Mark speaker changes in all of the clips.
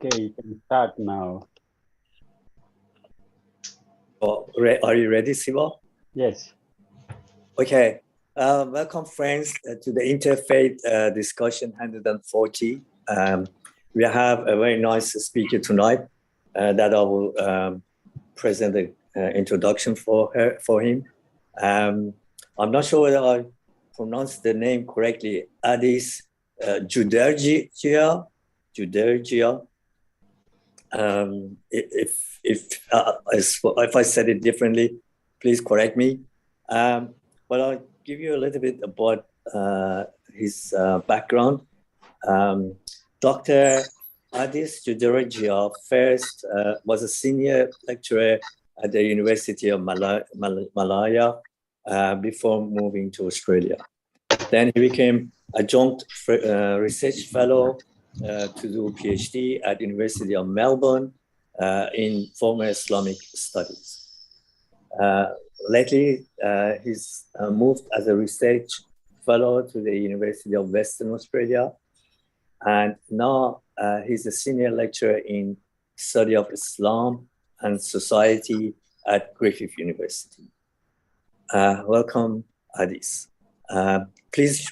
Speaker 1: Okay, you can start now.
Speaker 2: Oh, are you ready, Siva?
Speaker 1: Yes.
Speaker 2: Okay. Welcome, friends, to the Interfaith Discussion 140. We have a very nice speaker tonight that I will present the introduction for him. I'm not sure whether I pronounced the name correctly. Addis Judergia. If I said it differently, please correct me. But I'll give you a little bit about his background. Dr. Addis Judergia first was a senior lecturer at the University of Malaya before moving to Australia. Then he became adjunct research fellow to do a PhD at University of Melbourne in former Islamic studies. Lately, he's moved as a research fellow to the University of Western Australia. And now he's a senior lecturer in study of Islam and society at Griffith University. Welcome, Addis. Please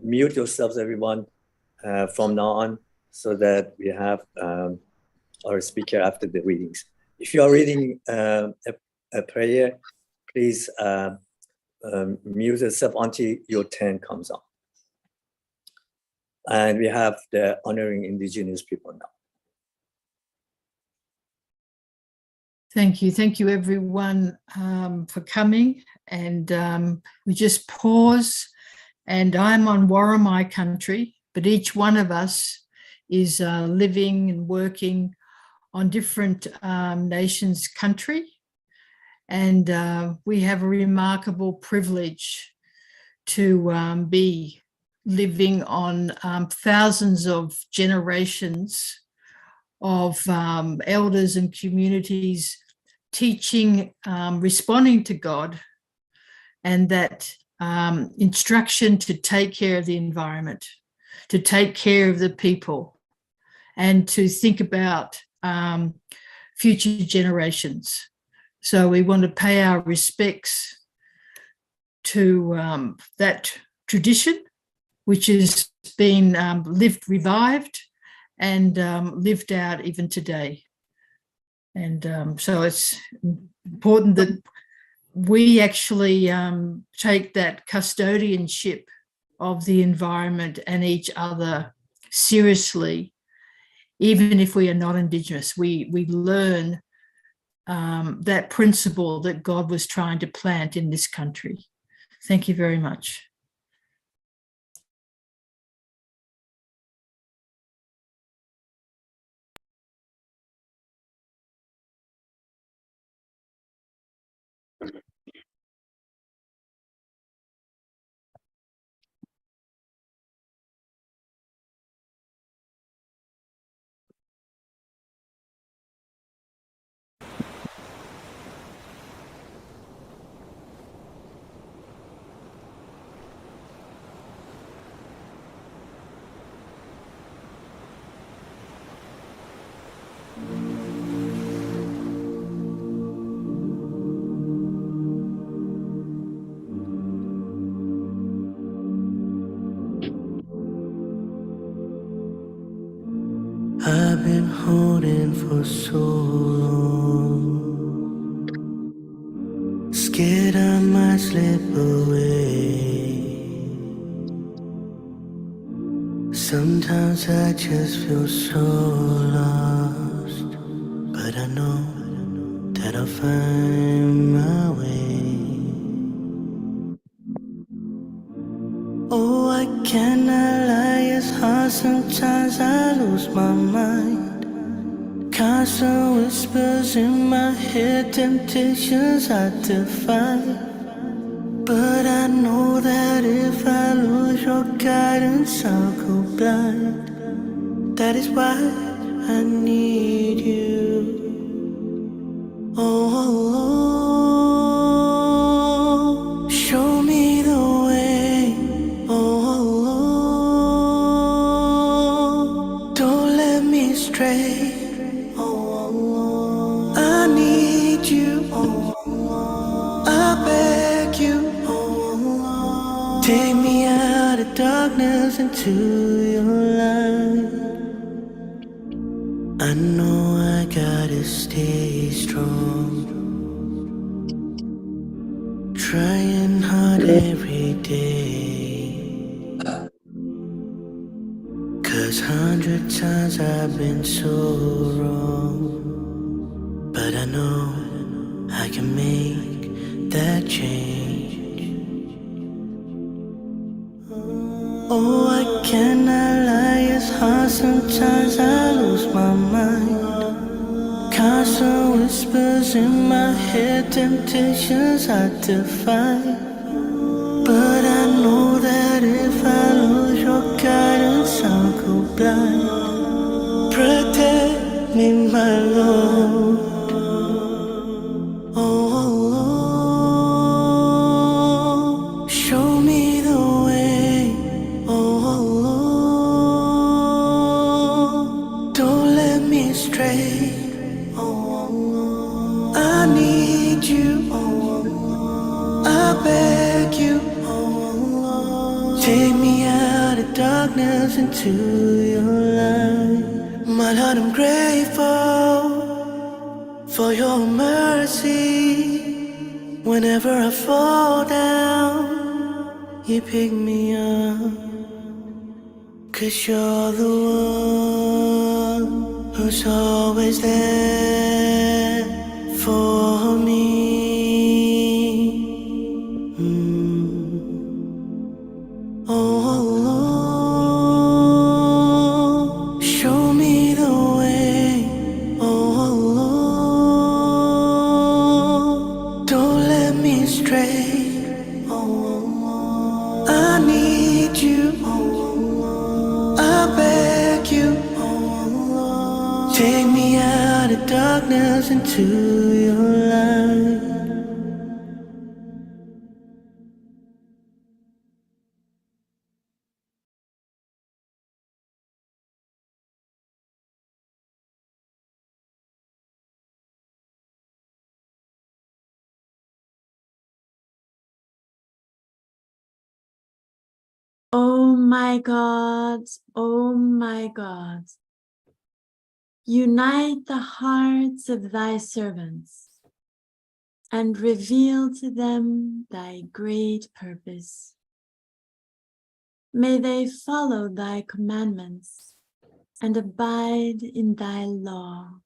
Speaker 2: mute yourselves, everyone, from now on, so that we have our speaker after the readings. If you are reading a prayer, please mute yourself until your turn comes on. And we have the honoring Indigenous people now.
Speaker 3: Thank you everyone for coming. And we just pause, and I'm on Worimi country, but each one of us is living and working on different nations' country. And we have a remarkable privilege to be living on thousands of generations of elders and communities teaching, responding to God, and that instruction to take care of the environment, to take care of the people, and to think about future generations. So we want to pay our respects to that tradition, which has been revived and lived out even today. And so it's important that we actually take that custodianship of the environment and each other seriously, even if we are not Indigenous. We learn that principle that God was trying to plant in this country. Thank you very much.
Speaker 4: I've been holding for so long, scared I might slip away. Sometimes I just feel so lost, but I know that I'll find my way. Oh, I cannot lie, it's hard, sometimes I lose my mind. Constant whispers in my head, temptations I defy. But I know that if I lose your guidance, I'll go blind. That is why I need you. Oh, show me the way. Oh, don't let me stray. Take me out of darkness into your light. I know I gotta stay strong, trying hard every day. 'Cause 100 times I've been so wrong, but I know I can make that change. Oh, I cannot lie, it's hard, sometimes I lose my mind. Constant whispers in my head, temptations I defy. But I know that if I lose your guidance, I'll go blind. Protect me, my Lord. Oh, show me the way. Oh, don't let me stray. Oh, I need you. Oh, I beg you. Oh, take me out of darkness into your light. My Lord, I'm grateful for your mercy. Whenever I fall down, you pick me up. 'Cause you're the one who's always there for me. Oh, show me the way. Oh, don't let me stray. Oh, I need you. I beg you. Take me out of darkness into your light.
Speaker 5: Oh my God, unite the hearts of thy servants and reveal to them thy great purpose. May they follow thy commandments and abide in thy law.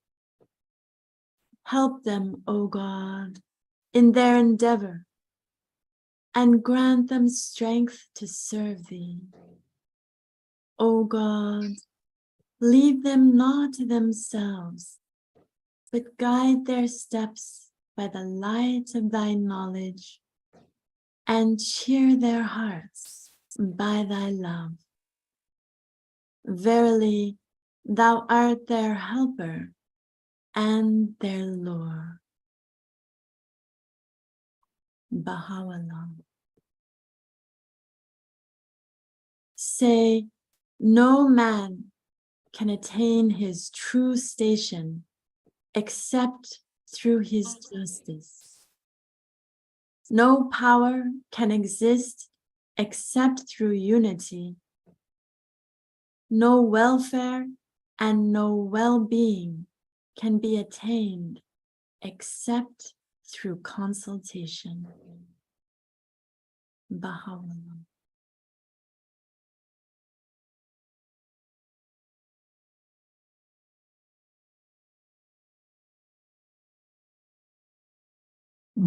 Speaker 5: Help them, O God, in their endeavor, and grant them strength to serve thee. O God, leave them not to themselves, but guide their steps by the light of thy knowledge, and cheer their hearts by thy love. Verily, thou art their helper and their Lord. Baha'u'llah. Say, no man can attain his true station except through his justice. No power can exist except through unity. No welfare and no well-being can be attained except through consultation. Baha'u'llah.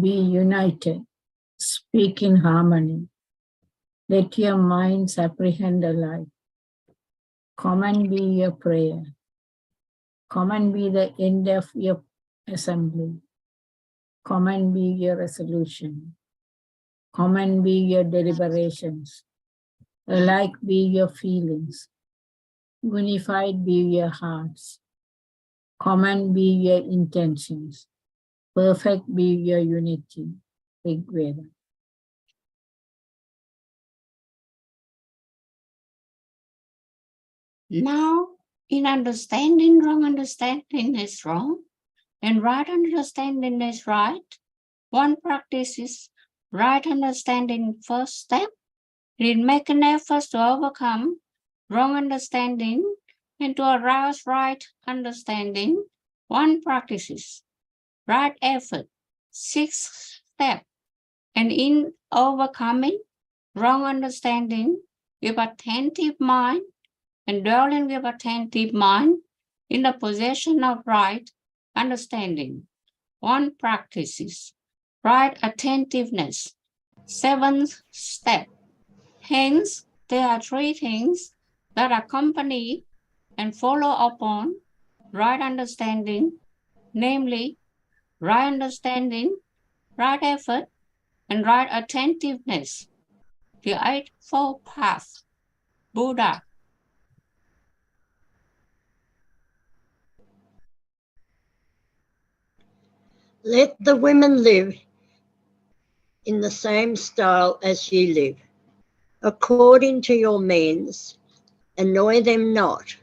Speaker 3: Be united, speak in harmony. Let your minds apprehend alike. Come and be your prayer. Come and be the end of your assembly. Come and be your resolution. Come and be your deliberations. Alike be your feelings. Unified be your hearts. Come and be your intentions. Perfect be your unity. Rig Veda.
Speaker 6: Now, in understanding, wrong understanding is wrong, and right understanding is right. One practices right understanding first step, It make an effort to overcome wrong understanding and to arouse right understanding. 1 practices, right effort, 6 steps, and in overcoming wrong understanding with attentive mind and dwelling with attentive mind in the possession of right understanding. 1 practices, right attentiveness, 7th step. Hence, there are 3 things that accompany and follow upon right understanding, namely, right understanding, right effort, and right attentiveness. The Eightfold Path, Buddha.
Speaker 7: Let the women live in the same style as ye live, according to your means, annoy them not,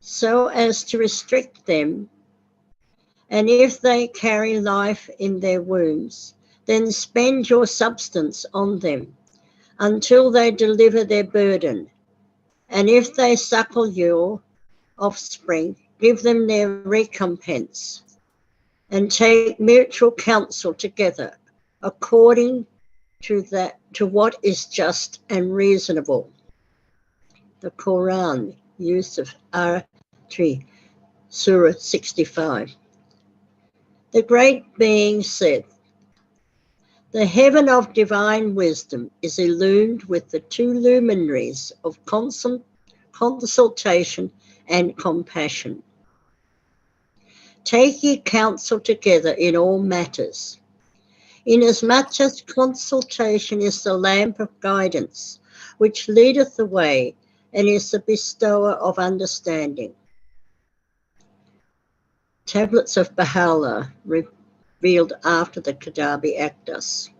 Speaker 7: so as to restrict them, and if they carry life in their wombs, then spend your substance on them until they deliver their burden. And if they suckle your offspring, give them their recompense, and take mutual counsel together according to what is just and reasonable. The Quran, Yusuf R3, Surah 65. The great being said, the heaven of divine wisdom is illumined with the 2 luminaries of consultation and compassion. Take ye counsel together in all matters, inasmuch as consultation is the lamp of guidance, which leadeth the way, and is the bestower of understanding. Tablets of Baha'u'llah, revealed after the Qadhabi Actus.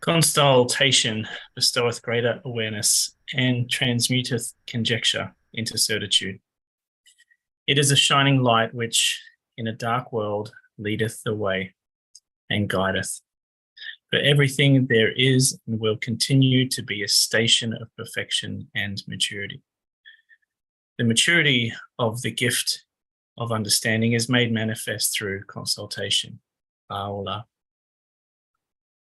Speaker 8: Consultation bestoweth greater awareness and transmuteth conjecture into certitude. It is a shining light which, in a dark world, leadeth the way and guideth. For everything there is and will continue to be a station of perfection and maturity. The maturity of the gift of understanding is made manifest through consultation. Baha'u'llah.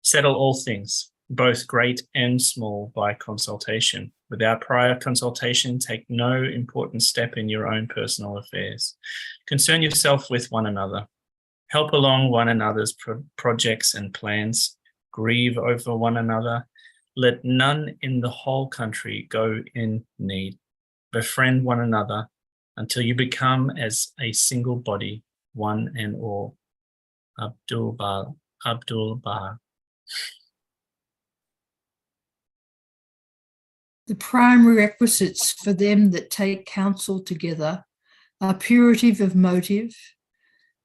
Speaker 8: Settle all things, both great and small, by consultation. Without prior consultation, take no important step in your own personal affairs. Concern yourself with one another. Help along one another's projects and plans. Grieve over one another. Let none in the whole country go in need. Befriend one another until you become as a single body, one and all. Abdul Baha.
Speaker 3: The primary requisites for them that take counsel together are purity of motive,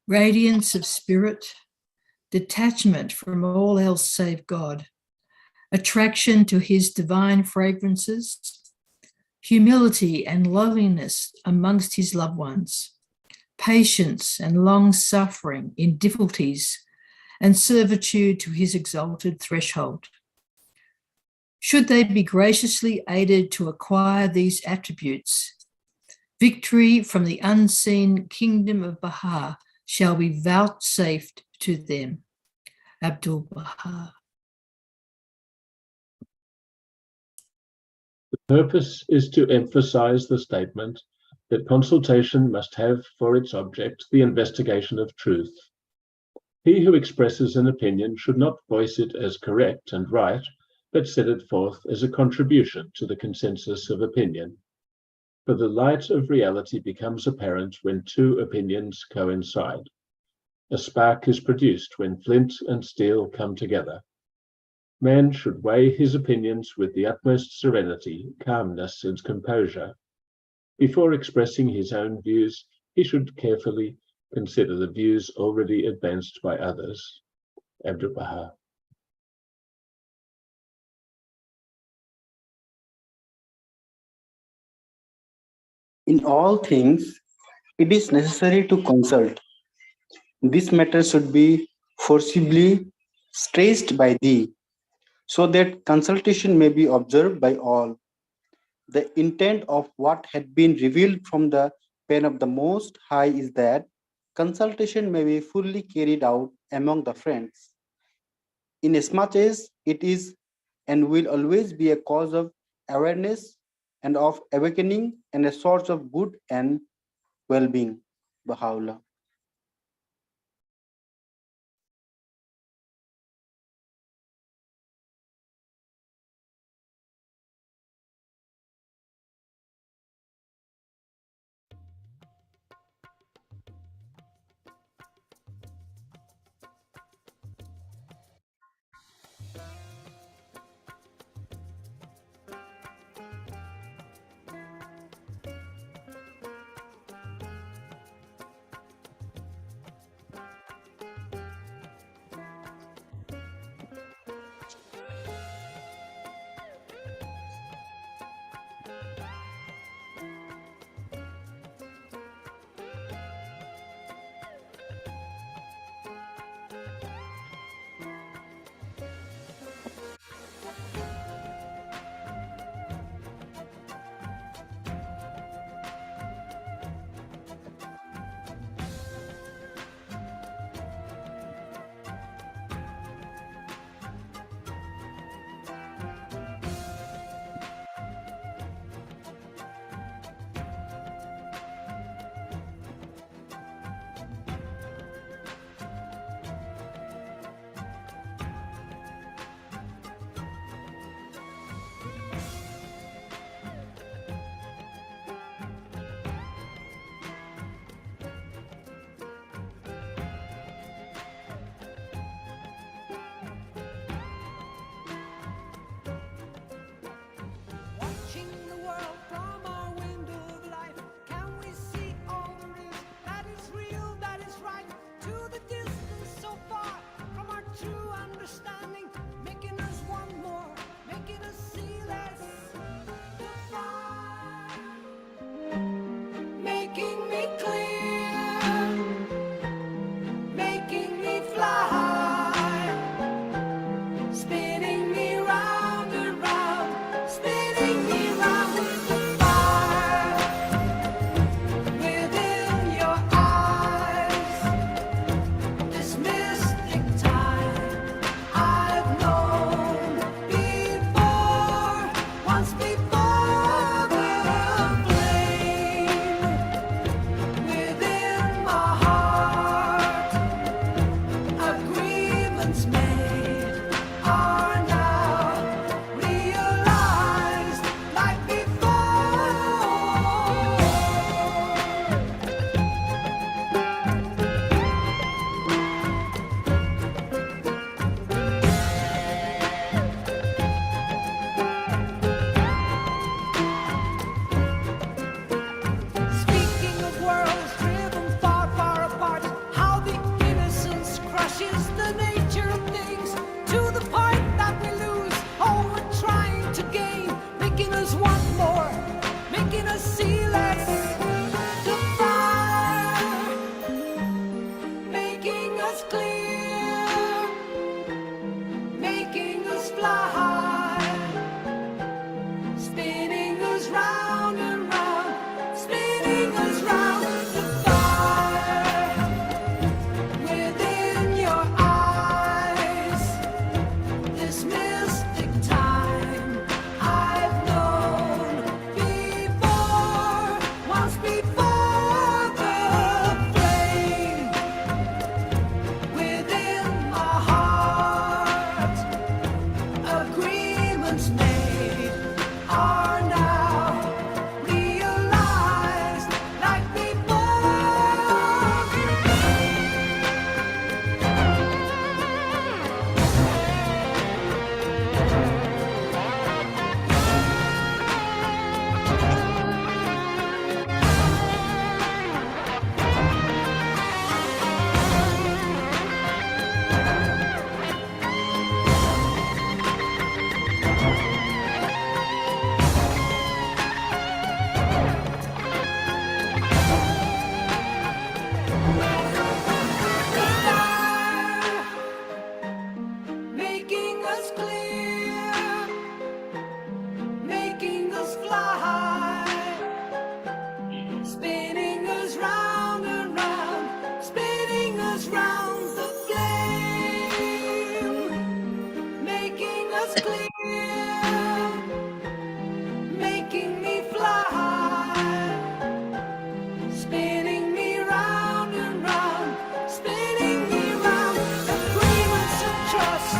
Speaker 3: radiance of spirit, detachment from all else save God, attraction to his divine fragrances, humility and lowliness amongst his loved ones, patience and long suffering in difficulties, and servitude to his exalted threshold. Should they be graciously aided to acquire these attributes, victory from the unseen kingdom of Baha shall be vouchsafed to them. Abdul Baha.
Speaker 9: The purpose is to emphasize the statement that consultation must have for its object the investigation of truth. He who expresses an opinion should not voice it as correct and right, but set it forth as a contribution to the consensus of opinion. For the light of reality becomes apparent when 2 opinions coincide. A spark is produced when flint and steel come together. Man should weigh his opinions with the utmost serenity, calmness, and composure. Before expressing his own views, he should carefully consider the views already advanced by others. Abdul Baha.
Speaker 10: In all things, it is necessary to consult. This matter should be forcibly stressed by thee, so that consultation may be observed by all. The intent of what had been revealed from the pen of the Most High is that consultation may be fully carried out among the friends, inasmuch as it is and will always be a cause of awareness and of awakening and a source of good and well-being. Baha'u'llah.
Speaker 4: us round the flame, making us clear, making me fly, spinning me round and round, spinning me round. Agreements of trust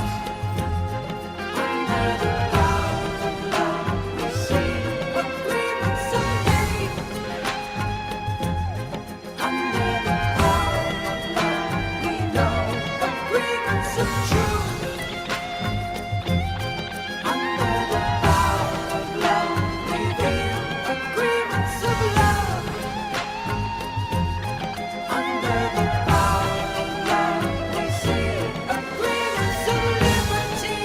Speaker 4: under the power of love. We see agreements of faith under the power of love. We know agreements of truth under the power of love. We feel agreements of love under the power of love. We see agreements of liberty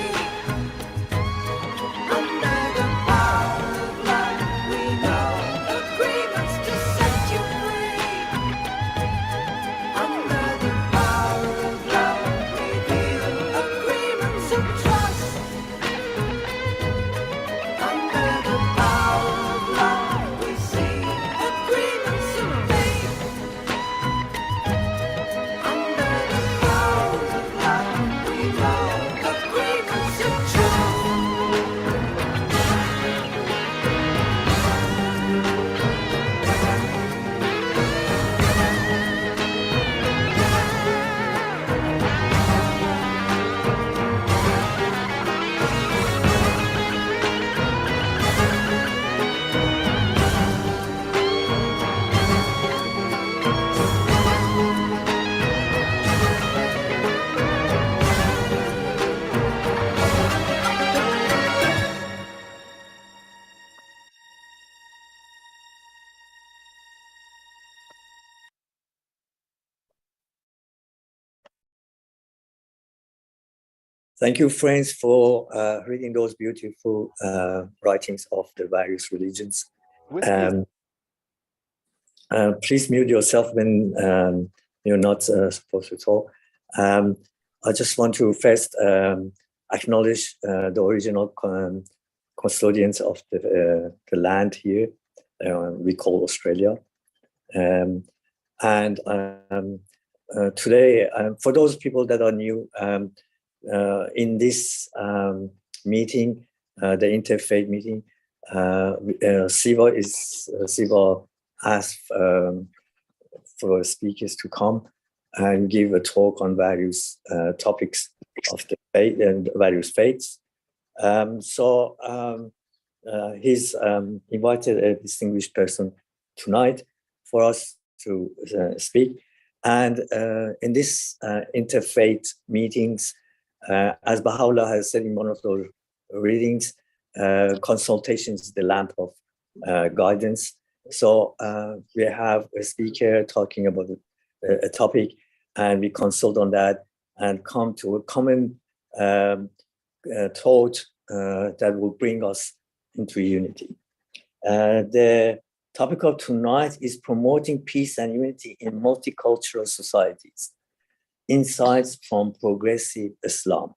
Speaker 4: under the power of love. We know agreements to set you free under the power of love. We feel agreements of trust under the power of love. We see agreements of faith under the power of love. We know agreements of truth.
Speaker 2: Thank you, friends, for reading those beautiful writings of the various religions. Please mute yourself when you're not supposed to talk. I just want to first acknowledge the original custodians of the land here, we call Australia. Today, for those people that are new, in this meeting, the interfaith meeting, Siva asked for speakers to come and give a talk on various topics of the faith and various faiths. He's invited a distinguished person tonight for us to speak. And in this interfaith meetings, as Baha'u'llah has said in one of those readings, consultation is the lamp of guidance. So we have a speaker talking about a topic, and we consult on that and come to a common thought that will bring us into unity. The topic of tonight is promoting peace and unity in multicultural societies. Insights from Progressive Islam.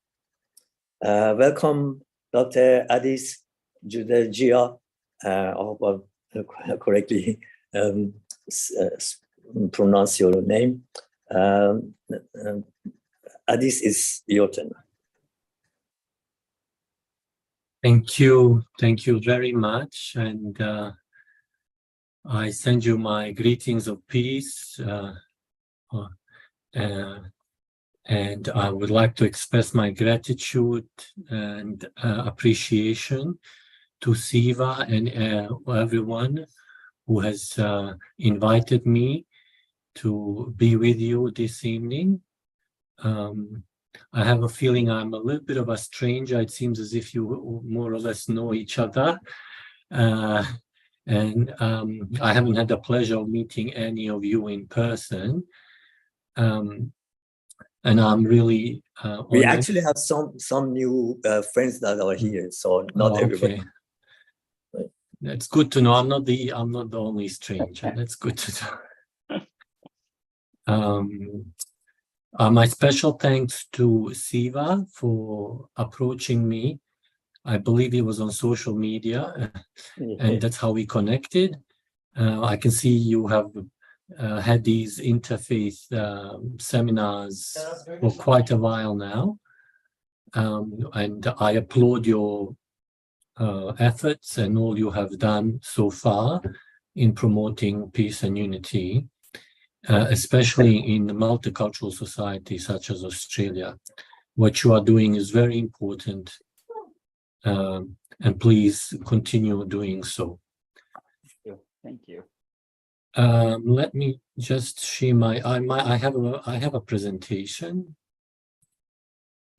Speaker 2: Welcome, Dr. Adis Judelgia. I hope I correctly pronounce your name. Adis, is your turn.
Speaker 11: Thank you very much, and I send you my greetings of peace, and I would like to express my gratitude and appreciation to Siva and everyone who has invited me to be with you this evening. I have a feeling I'm a little bit of a stranger. It seems as if you more or less know each other. And I haven't had the pleasure of meeting any of you in person. And I'm really
Speaker 2: we actually have some new friends that are here, so not everybody.
Speaker 11: Okay. That's good to know. I'm not the only stranger. That's good to know. My special thanks to Siva for approaching me. I believe it was on social media, and that's how we connected. I can see you have had these interfaith seminars for quite a while now. And I applaud your efforts and all you have done so far in promoting peace and unity, especially in a multicultural society such as Australia. What you are doing is very important, and please continue doing so.
Speaker 1: Thank you.
Speaker 11: Let me just share I have a presentation,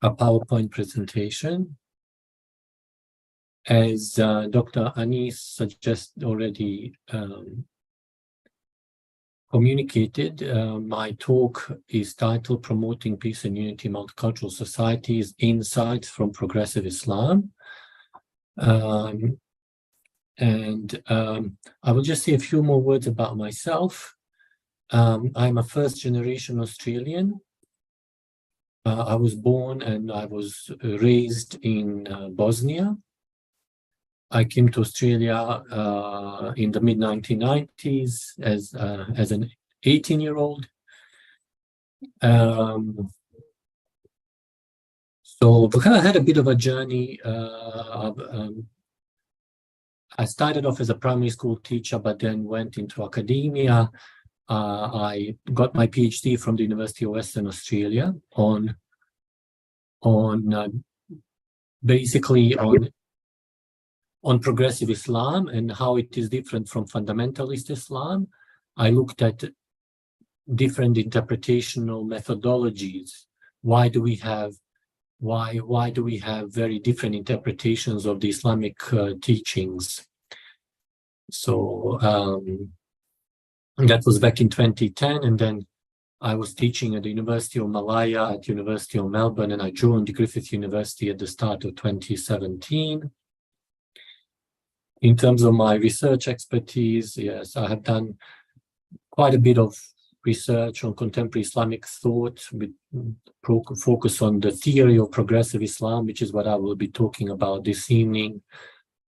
Speaker 11: a PowerPoint presentation. As Dr. Anis suggested already communicated, my talk is titled Promoting Peace and Unity in Multicultural Societies, Insights from Progressive Islam. I will just say a few more words about myself. I'm a first-generation Australian. I was born and I was raised in Bosnia. I came to Australia in the mid-1990s as an 18-year-old. So I had a bit of a journey. I started off as a primary school teacher, but then went into academia. I got my PhD from the University of Western Australia basically on progressive Islam and how it is different from fundamentalist Islam. I looked at different interpretational methodologies. Why do we have very different interpretations of the Islamic teachings? So that was back in 2010, and then I was teaching at the University of Malaya, at University of Melbourne, and I joined Griffith University at the start of 2017. In terms of my research expertise, yes, I have done quite a bit of research on contemporary Islamic thought with focus on the theory of progressive Islam, which is what I will be talking about this evening.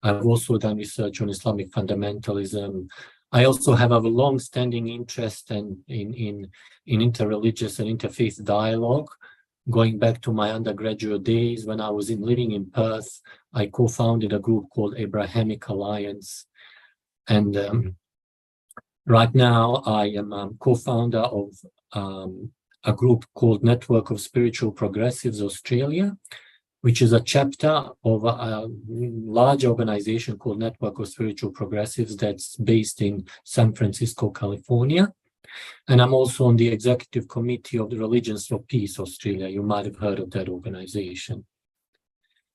Speaker 11: I've also done research on Islamic fundamentalism. I also have a long-standing interest in interreligious and interfaith dialogue. Going back to my undergraduate days when I was living in Perth, I co-founded a group called Abrahamic Alliance. And right now I am co-founder of a group called Network of Spiritual Progressives Australia, which is a chapter of a large organization called Network of Spiritual Progressives that's based in San Francisco, California. And I'm also on the executive committee of the Religions for Peace Australia. You might have heard of that organization.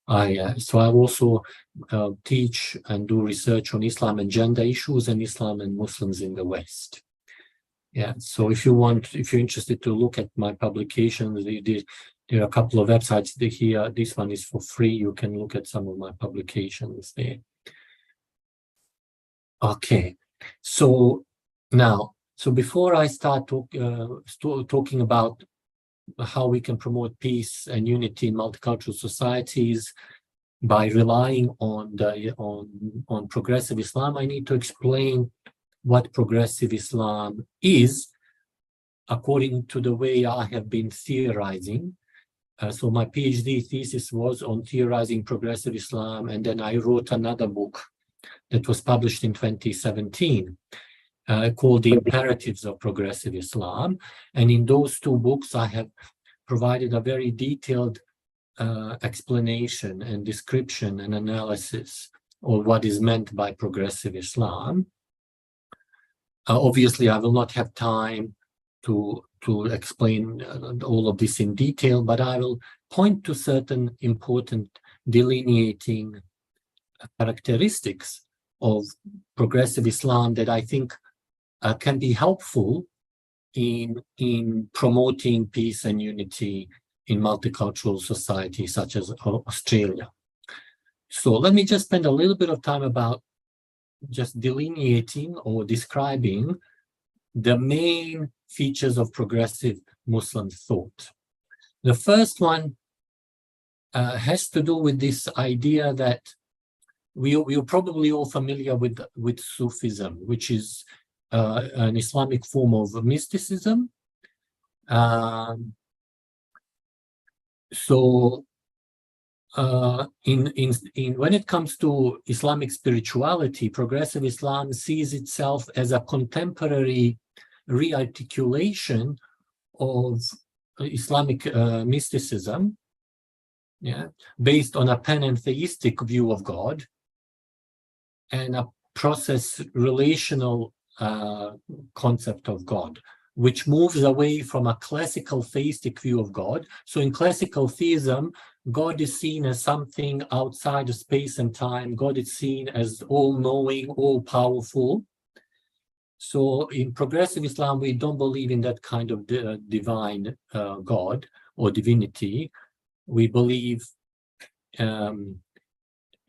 Speaker 11: So I also teach and do research on Islam and gender issues and Islam and Muslims in the West. Yeah, so if you're interested to look at my publications, there are a couple of websites here. This one is for free. You can look at some of my publications there. Okay, so now, before I start talking about how we can promote peace and unity in multicultural societies by relying on progressive Islam, I need to explain what progressive Islam is according to the way I have been theorizing. So my PhD thesis was on theorizing progressive Islam, and then I wrote another book that was published in 2017 called The Imperatives of Progressive Islam. And in those two books, I have provided a very detailed explanation and description and analysis of what is meant by progressive Islam. Obviously, I will not have time to explain all of this in detail, but I will point to certain important delineating characteristics of progressive Islam that I think can be helpful in promoting peace and unity in multicultural societies such as Australia. So let me just spend a little bit of time about just delineating or describing the main features of progressive Muslim thought. The first one has to do with this idea that we are probably all familiar with Sufism, which is an Islamic form of mysticism. So when it comes to Islamic spirituality, progressive Islam sees itself as a contemporary rearticulation of Islamic mysticism, based on a panentheistic view of God and a process relational concept of God, which moves away from a classical theistic view of God. So in classical theism, God is seen as something outside of space and time. God is seen as all-knowing, all-powerful. So in progressive Islam, we don't believe in that kind of divine God or divinity. We believe in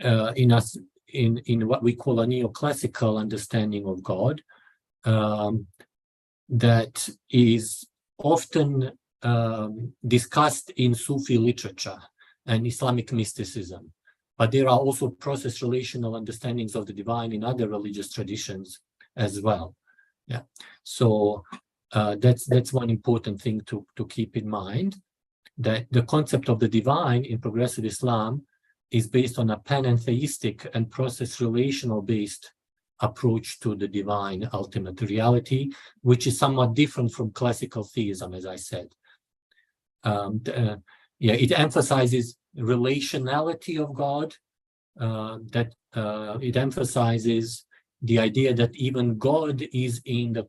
Speaker 11: what we call a neoclassical understanding of God, that is often discussed in Sufi literature and Islamic mysticism. But there are also process relational understandings of the divine in other religious traditions as well. So that's one important thing to keep in mind, that the concept of the divine in progressive Islam is based on a panentheistic and process relational based approach to the divine ultimate reality, which is somewhat different from classical theism, as I said. It emphasizes relationality of God, that it emphasizes the idea that even God is in the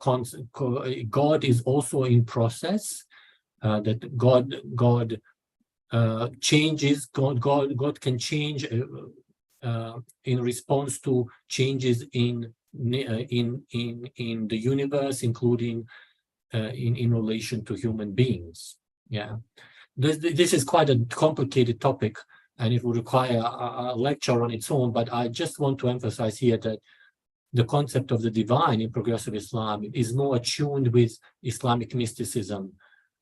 Speaker 11: God is also in process, that God changes. God can change in response to changes in the universe, including in relation to human beings. This is quite a complicated topic, and it would require a lecture on its own. But I just want to emphasize here that the concept of the divine in progressive Islam is more attuned with Islamic mysticism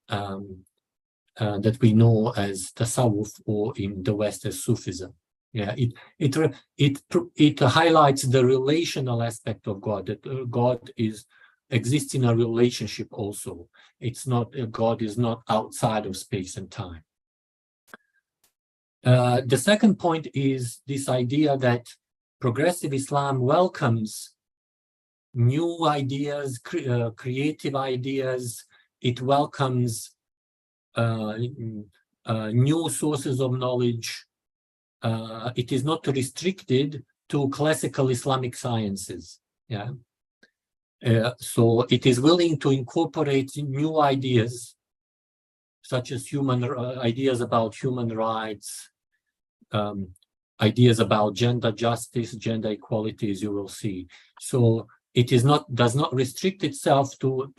Speaker 11: that we know as Tasawwuf, or in the West as Sufism. It highlights the relational aspect of God, that God exists in a relationship also. It's not, God is not outside of space and time. The second point is this idea that progressive Islam welcomes new ideas, creative ideas. It welcomes new sources of knowledge. It is not restricted to classical Islamic sciences. So it is willing to incorporate new ideas, such as ideas about human rights, ideas about gender justice, gender equality, as you will see. So it does not restrict itself to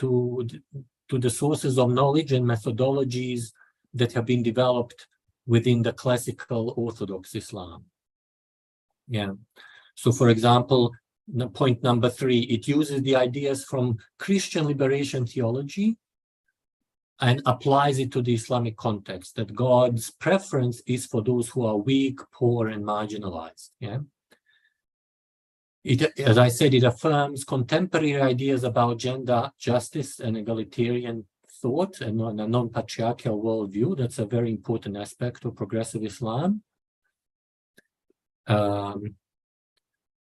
Speaker 11: the sources of knowledge and methodologies that have been developed within the classical Orthodox Islam. So for example, point number 3, it uses the ideas from Christian liberation theology and applies it to the Islamic context, that God's preference is for those who are weak, poor, and marginalized. As I said, it affirms contemporary ideas about gender justice and egalitarian thought and a non-patriarchal worldview. That's a very important aspect of progressive Islam.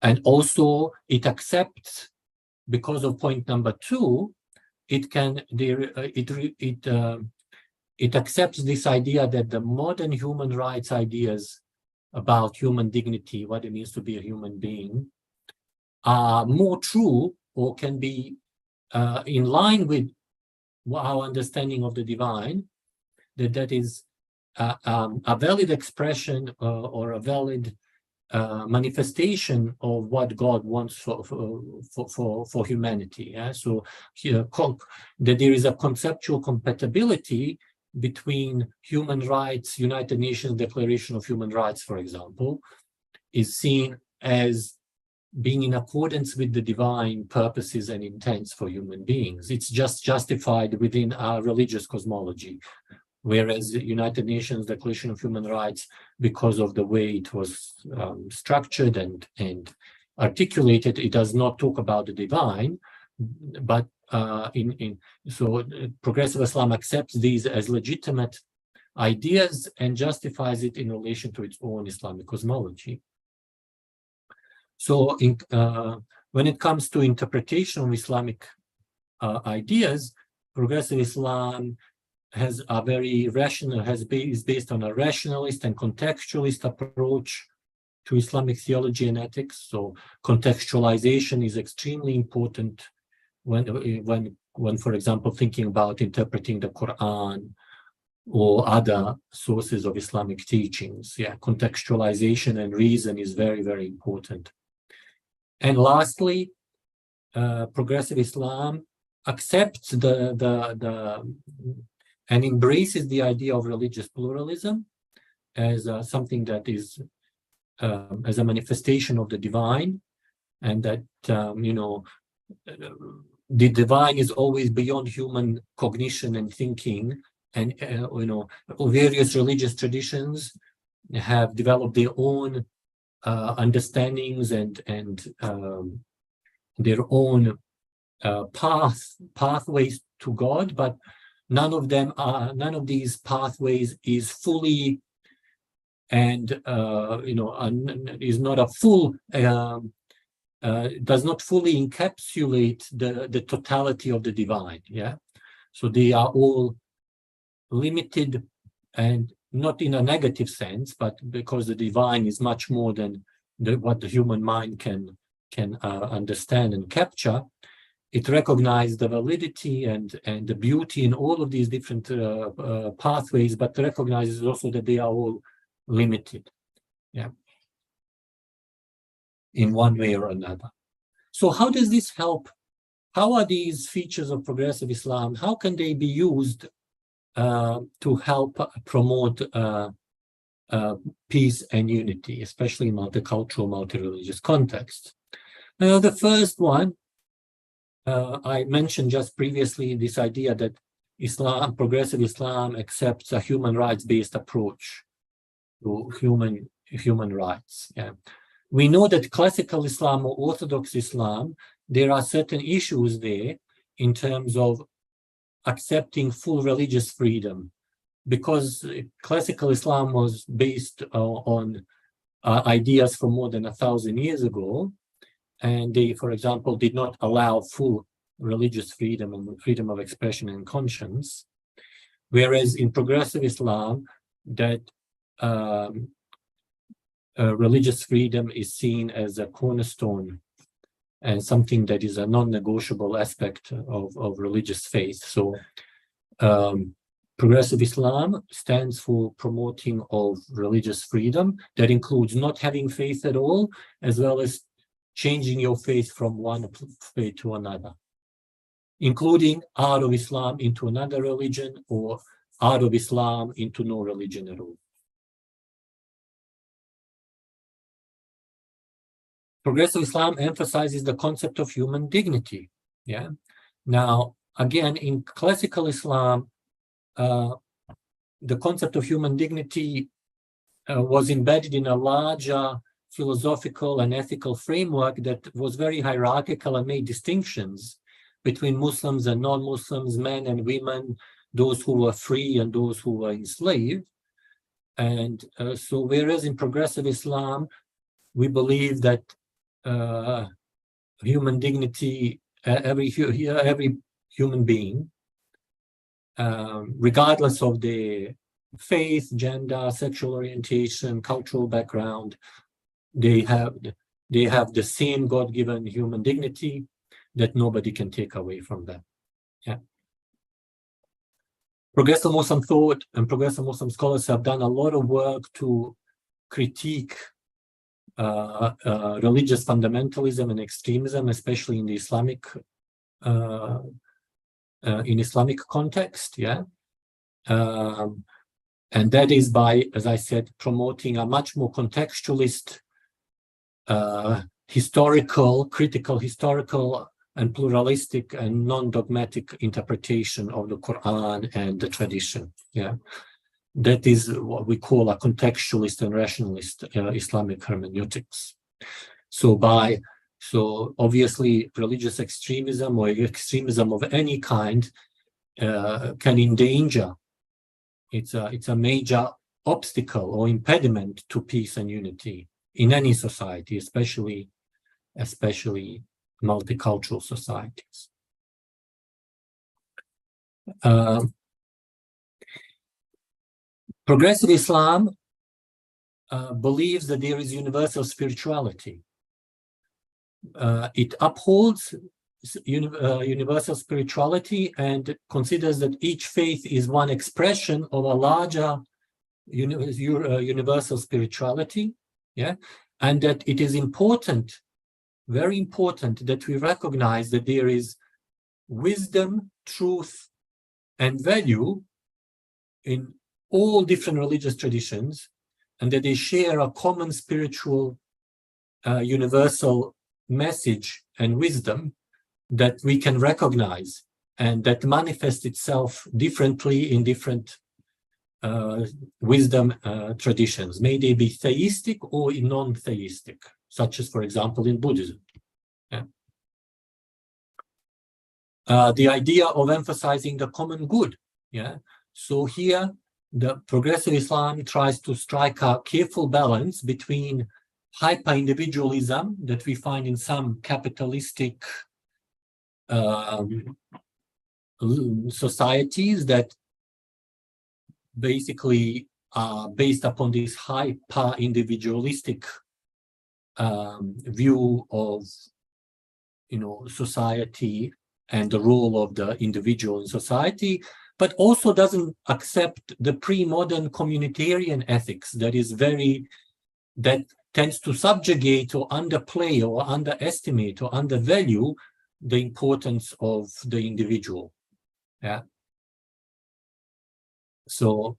Speaker 11: And also it accepts, because of point number 2, it accepts this idea that the modern human rights ideas about human dignity, what it means to be a human being, are more true, or can be in line with our understanding of the divine, that is a valid expression or a valid manifestation of what God wants for humanity. So here, that there is a conceptual compatibility between human rights. United Nations Declaration of Human Rights, for example, is seen as being in accordance with the divine purposes and intents for human beings. It's just justified within our religious cosmology. Whereas the United Nations Declaration of Human Rights, because of the way it was structured and articulated, it does not talk about the divine, but progressive Islam accepts these as legitimate ideas and justifies it in relation to its own Islamic cosmology. So when it comes to interpretation of Islamic ideas, progressive Islam has a very rational, is based on a rationalist and contextualist approach to Islamic theology and ethics. So contextualization is extremely important when, for example, thinking about interpreting the Quran or other sources of Islamic teachings. Yeah, contextualization and reason is very, very important. And lastly, progressive Islam accepts and embraces the idea of religious pluralism as something that is as a manifestation of the divine, and that the divine is always beyond human cognition and thinking, and various religious traditions have developed their own understandings and their own pathways to God, but none of these pathways is fully and is not a full does not fully encapsulate the totality of the divine. Yeah, so they are all limited, and not in a negative sense, but because the divine is much more than what the human mind can understand and capture. It recognizes the validity and the beauty in all of these different pathways, but recognizes also that they are all limited, yeah, in one way or another. So how does this help? How are these features of progressive Islam, how can they be used to help promote peace and unity, especially in multicultural, multi-religious contexts? The first one, I mentioned just previously, this idea that progressive Islam accepts a human rights-based approach to human rights. Yeah. We know that classical Islam or Orthodox Islam, there are certain issues there in terms of accepting full religious freedom, because classical Islam was based on ideas from more than 1,000 years ago, and they, for example, did not allow full religious freedom and freedom of expression and conscience. Whereas in progressive Islam, that religious freedom is seen as a cornerstone and something that is a non-negotiable aspect of religious faith. So progressive Islam stands for promoting of religious freedom that includes not having faith at all, as well as changing your faith from one faith to another, including out of Islam into another religion, or out of Islam into no religion at all. Progressive Islam emphasizes the concept of human dignity. Yeah. Now, again, in classical Islam, the concept of human dignity was embedded in a larger philosophical and ethical framework that was very hierarchical and made distinctions between Muslims and non-Muslims, men and women, those who were free and those who were enslaved. And so whereas in progressive Islam, we believe that human dignity, every human being, regardless of their faith, gender, sexual orientation, cultural background, they have the same God-given human dignity that nobody can take away from them. Yeah. Progressive Muslim thought and progressive Muslim scholars have done a lot of work to critique religious fundamentalism and extremism, especially in the Islamic context. Yeah. And that is by, as I said, promoting a much more contextualist, critical historical and pluralistic and non-dogmatic interpretation of the Quran and the tradition. Yeah, that is what we call a contextualist and rationalist Islamic hermeneutics. So by So obviously religious extremism or extremism of any kind can endanger. It's a major obstacle or impediment to peace and unity in any society, especially multicultural societies. Progressive Islam believes that there is universal spirituality. It upholds universal spirituality and considers that each faith is one expression of a larger universal spirituality, yeah, and that it is important, very important, that we recognize that there is wisdom, truth, and value in all different religious traditions, and that they share a common spiritual universal message and wisdom that we can recognize and that manifests itself differently in different wisdom traditions, may they be theistic or non-theistic, such as, for example, in Buddhism. Yeah. The idea of emphasizing the common good. Yeah. So here, the progressive Islam tries to strike a careful balance between hyper-individualism that we find in some capitalistic societies that basically are based upon this hyper-individualistic view of, society and the role of the individual in society, but also doesn't accept the pre-modern communitarian ethics that tends to subjugate or underplay or underestimate or undervalue the importance of the individual. Yeah. So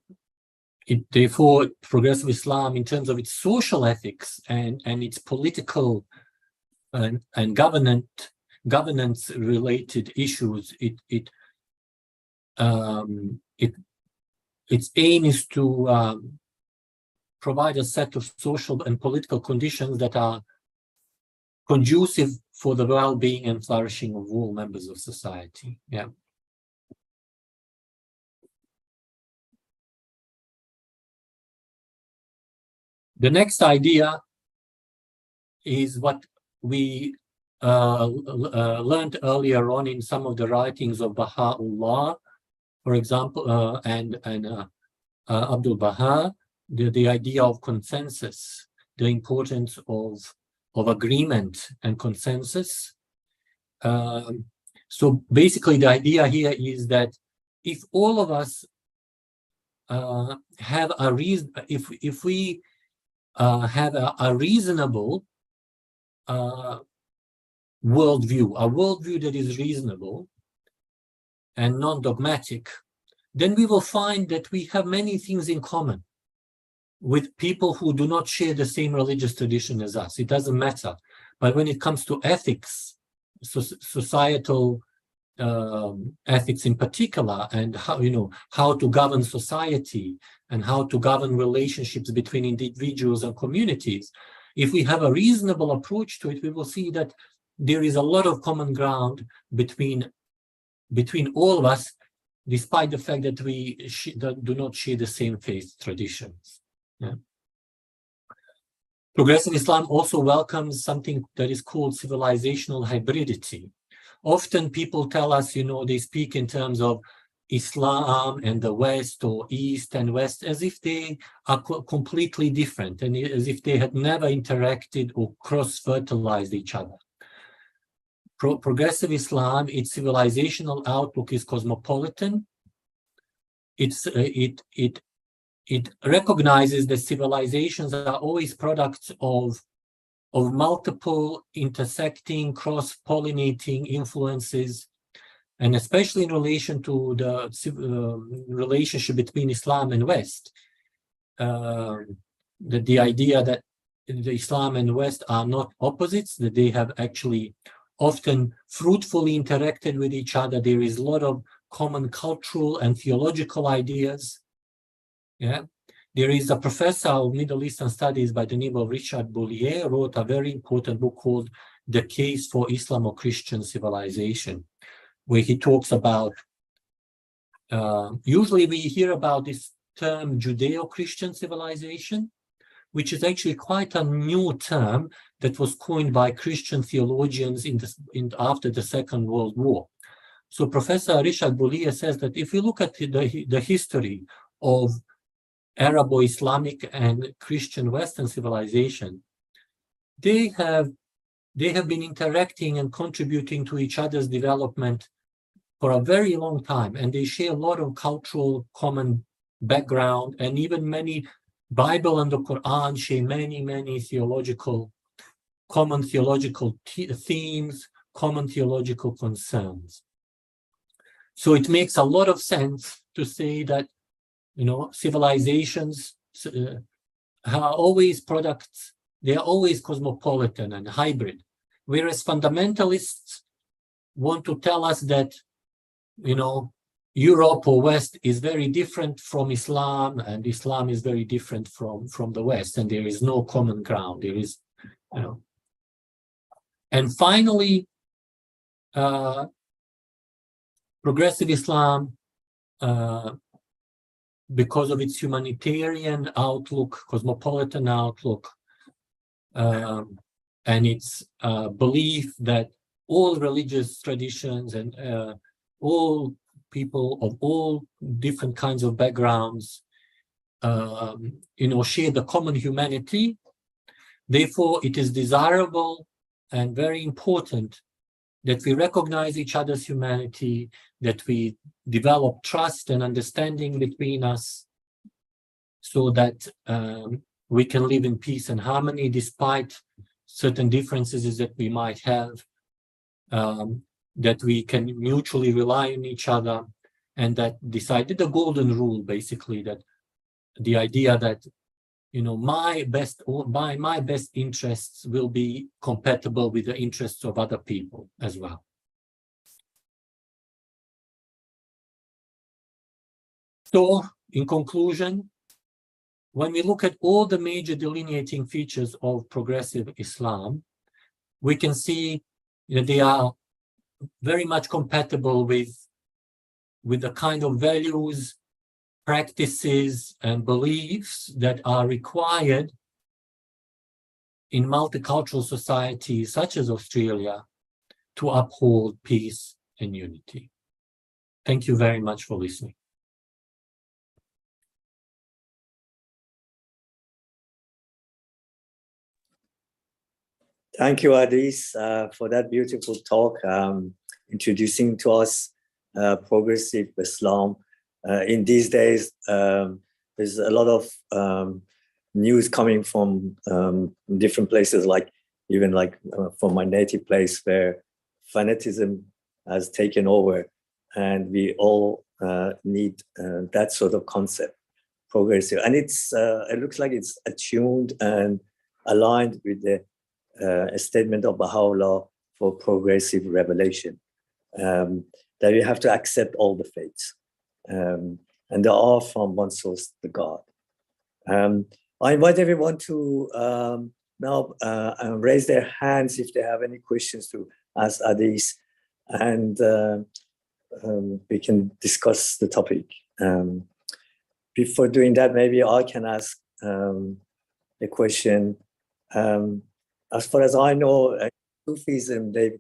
Speaker 11: therefore, progressive Islam, in terms of its social ethics and its political and governance-related issues, its aim is to provide a set of social and political conditions that are conducive for the well-being and flourishing of all members of society. Yeah. The next idea is what we learned earlier on in some of the writings of Baha'u'llah, for example, and Abdul Baha, the idea of consensus, the importance of agreement and consensus. So basically the idea here is that if all of us have a reason, if we have a reasonable worldview, a worldview that is reasonable and non-dogmatic, then we will find that we have many things in common with people who do not share the same religious tradition as us. It doesn't matter. But when it comes to ethics, societal ethics in particular, and how to govern society and how to govern relationships between individuals and communities, if we have a reasonable approach to it, we will see that there is a lot of common ground between all of us, despite the fact that we do not share the same faith traditions. Yeah. Progressive Islam also welcomes something that is called civilizational hybridity. Often people tell us, they speak in terms of Islam and the West, or East and West, as if they are completely different and as if they had never interacted or cross-fertilized each other. Progressive Islam, its civilizational outlook is cosmopolitan. It recognizes that civilizations are always products of multiple intersecting, cross-pollinating influences, and especially in relation to the relationship between Islam and West. The idea that the Islam and West are not opposites, that they have actually often fruitfully interacted with each other. There is a lot of common cultural and theological ideas. Yeah, there is a professor of Middle Eastern studies by the name of Richard Boulier, wrote a very important book called the case for Islamo-Christian civilization, where he talks about, usually we hear about this term Judeo-Christian civilization, which is actually quite a new term that was coined by Christian theologians after the Second World War. So Professor Richard Boulier says that if you look at the history of Arabo-Islamic and Christian Western civilization, they have been interacting and contributing to each other's development for a very long time, and they share a lot of cultural common background, and even many Bible and the Quran share many common theological themes, common theological concerns. So it makes a lot of sense to say that, you know, civilizations are always products, they are always cosmopolitan and hybrid, whereas fundamentalists want to tell us that, you know, Europe or West is very different from Islam, and Islam is very different from the West, and there is no common ground. There is, you know. And finally, progressive Islam, because of its humanitarian outlook, cosmopolitan outlook, and its belief that all religious traditions and all people of all different kinds of backgrounds, you know, share the common humanity. Therefore, it is desirable and very important that we recognize each other's humanity, that we develop trust and understanding between us, so that we can live in peace and harmony despite certain differences that we might have, that we can mutually rely on each other, and that decided the golden rule, basically, that the idea that, you know, my best interests will be compatible with the interests of other people as well. So, in conclusion, when we look at all the major delineating features of progressive Islam, we can see that they are very much compatible with the kind of values, practices, and beliefs that are required in multicultural societies such as Australia to uphold peace and unity. Thank you very much for listening.
Speaker 2: Thank you, Adis, for that beautiful talk, introducing to us progressive Islam. In these days, there's a lot of news coming from different places, like even like from my native place, where fanaticism has taken over, and we all need that sort of concept, progressive. And it's it looks like it's attuned and aligned with the statement of Baha'u'llah for progressive revelation, that you have to accept all the faiths, and they are from one source, the God. I invite everyone to now raise their hands if they have any questions to ask Adis, and we can discuss the topic. Before doing that, maybe I can ask a question. As far as I know, Sufism, they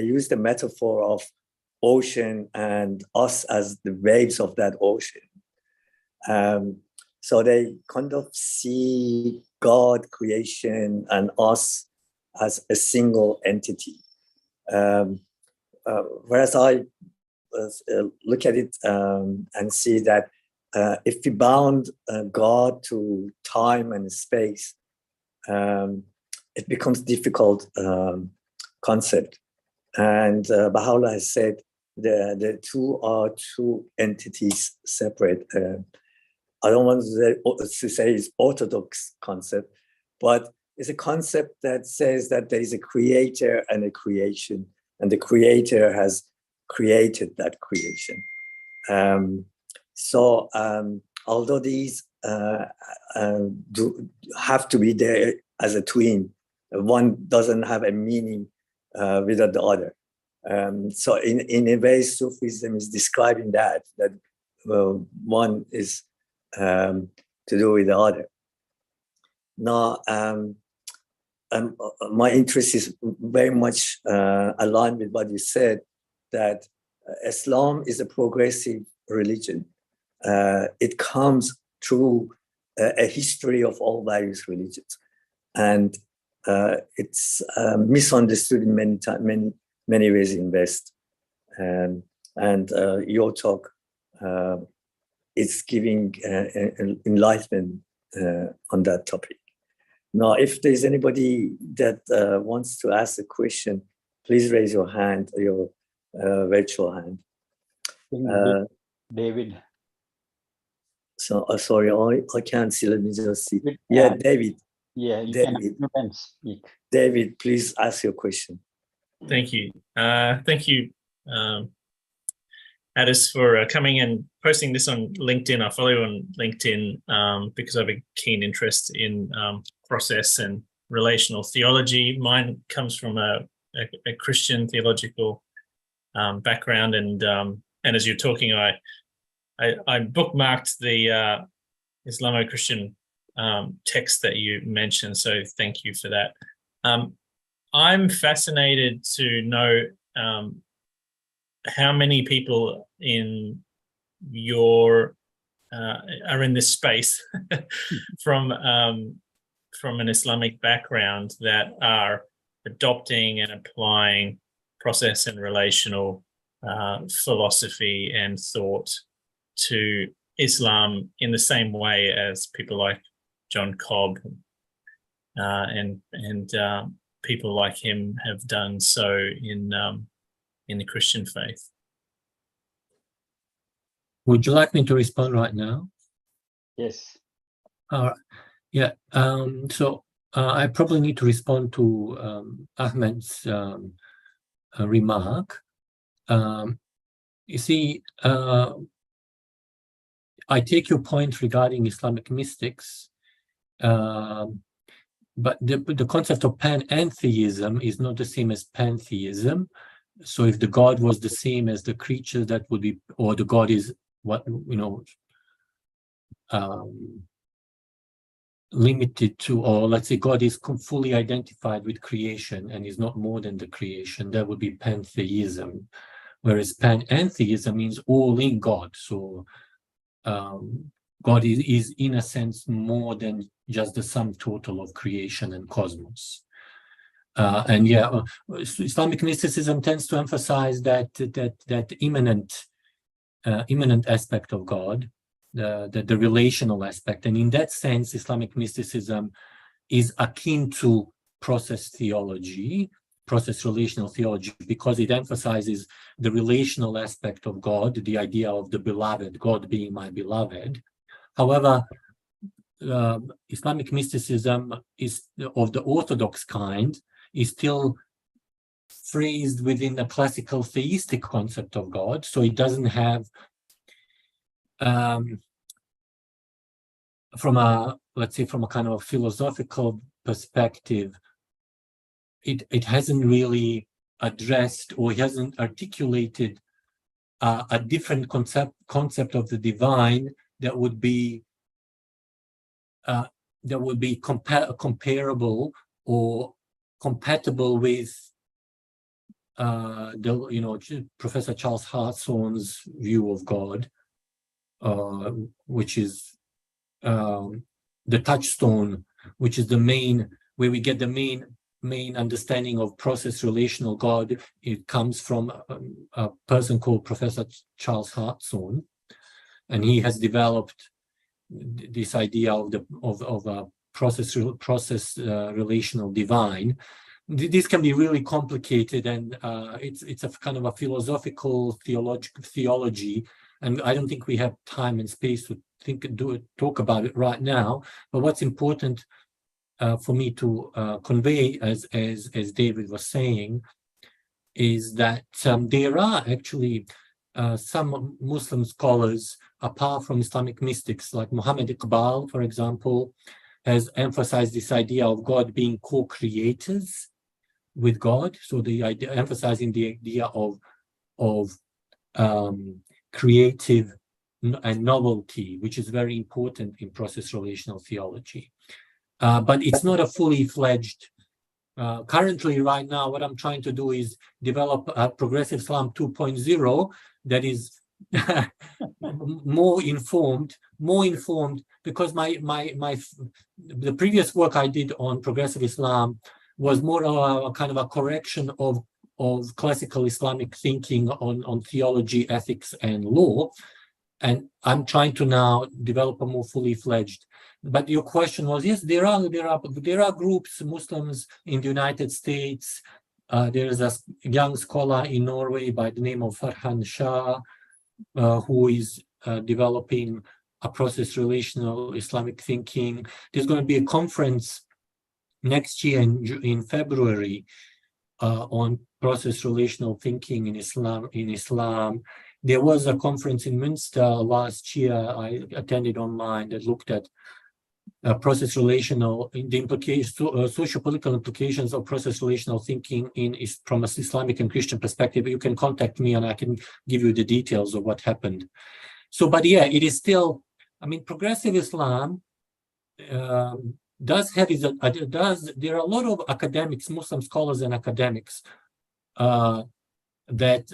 Speaker 2: use the metaphor of ocean and us as the waves of that ocean. So they kind of see God, creation, and us as a single entity. Whereas I look at it and see that if we bound God to time and space, it becomes difficult concept. And Baha'u'llah has said the two are two entities separate. I don't want to say it's orthodox concept, but it's a concept that says that there is a creator and a creation, and the creator has created that creation. So although these do have to be there as a twin, one doesn't have a meaning without the other. So in a way, Sufism is describing that one is to do with the other. Now, my interest is very much aligned with what you said, that Islam is a progressive religion. It comes through a history of all various religions, and it's misunderstood in many ways in West. And your talk is giving enlightenment on that topic. Now, if there's anybody that wants to ask a question, please raise your hand, your virtual hand.
Speaker 1: David.
Speaker 2: So, sorry, I can't see. Let me just see. Yeah, David.
Speaker 1: Yeah, you can speak.
Speaker 2: David, please ask your question.
Speaker 8: Thank you. Thank you, Addis, for coming and posting this on LinkedIn. I follow you on LinkedIn because I have a keen interest in process and relational theology. Mine comes from a Christian theological background, and as you're talking, I bookmarked the Islamo-Christian text that you mentioned, so thank you for that. I'm fascinated to know how many people in your are in this space from an Islamic background that are adopting and applying process and relational philosophy and thought to Islam in the same way as people like John Cobb and people like him have done so in the Christian faith.
Speaker 11: Would you like me to respond right now?
Speaker 1: Yes.
Speaker 11: Yeah. So I probably need to respond to Ahmed's remark. You see, I take your point regarding Islamic mystics, but the concept of panentheism is not the same as pantheism. So if the God was the same as the creature, that would be, or the God is what, limited to, or let's say God is fully identified with creation and is not more than the creation, that would be pantheism. Whereas panentheism means all in God. So God is in a sense more than just the sum total of creation and cosmos. And yeah, Islamic mysticism tends to emphasize that immanent aspect of God, the relational aspect. And in that sense, Islamic mysticism is akin to process theology, process relational theology, because it emphasizes the relational aspect of God, the idea of the beloved, God being my beloved. However, Islamic mysticism is of the orthodox kind, is still phrased within a classical theistic concept of God. So it doesn't have, from a kind of a philosophical perspective, it hasn't really addressed, or it hasn't articulated a different concept of the divine that would be comparable or compatible with Professor Charles Hartson's view of God, which is the touchstone, which is the main, where we get the main understanding of process relational God. It comes from a person called Professor Charles Hartson, and he has developed this idea of a process relational divine. This can be really complicated, and it's a kind of a philosophical theology, and I don't think we have time and space to talk about it right now. But what's important for me to convey, as David was saying, is that there are actually some Muslim scholars, apart from Islamic mystics, like Muhammad Iqbal, for example, has emphasized this idea of God being co-creators with God. So the idea, emphasizing the idea of creative and novelty, which is very important in process relational theology. But it's not a fully fledged. Currently, right now, what I'm trying to do is develop a progressive Islam 2.0 that is more informed, because the previous work I did on progressive Islam was more a kind of a correction of classical Islamic thinking on theology, ethics, and law. And I'm trying to now develop a more fully fledged. But your question was, yes, there are groups, Muslims in the United States. There is a young scholar in Norway by the name of Farhan Shah, who is developing a process relational Islamic thinking. There's going to be a conference next year in February on process relational thinking in Islam. There was a conference in Münster last year I attended online that looked at process relational, the implications, socio-political implications of process relational thinking from an Islamic and Christian perspective. You can contact me and I can give you the details of what happened. So, but yeah, it is still, I mean, progressive Islam there are a lot of academics, Muslim scholars and academics that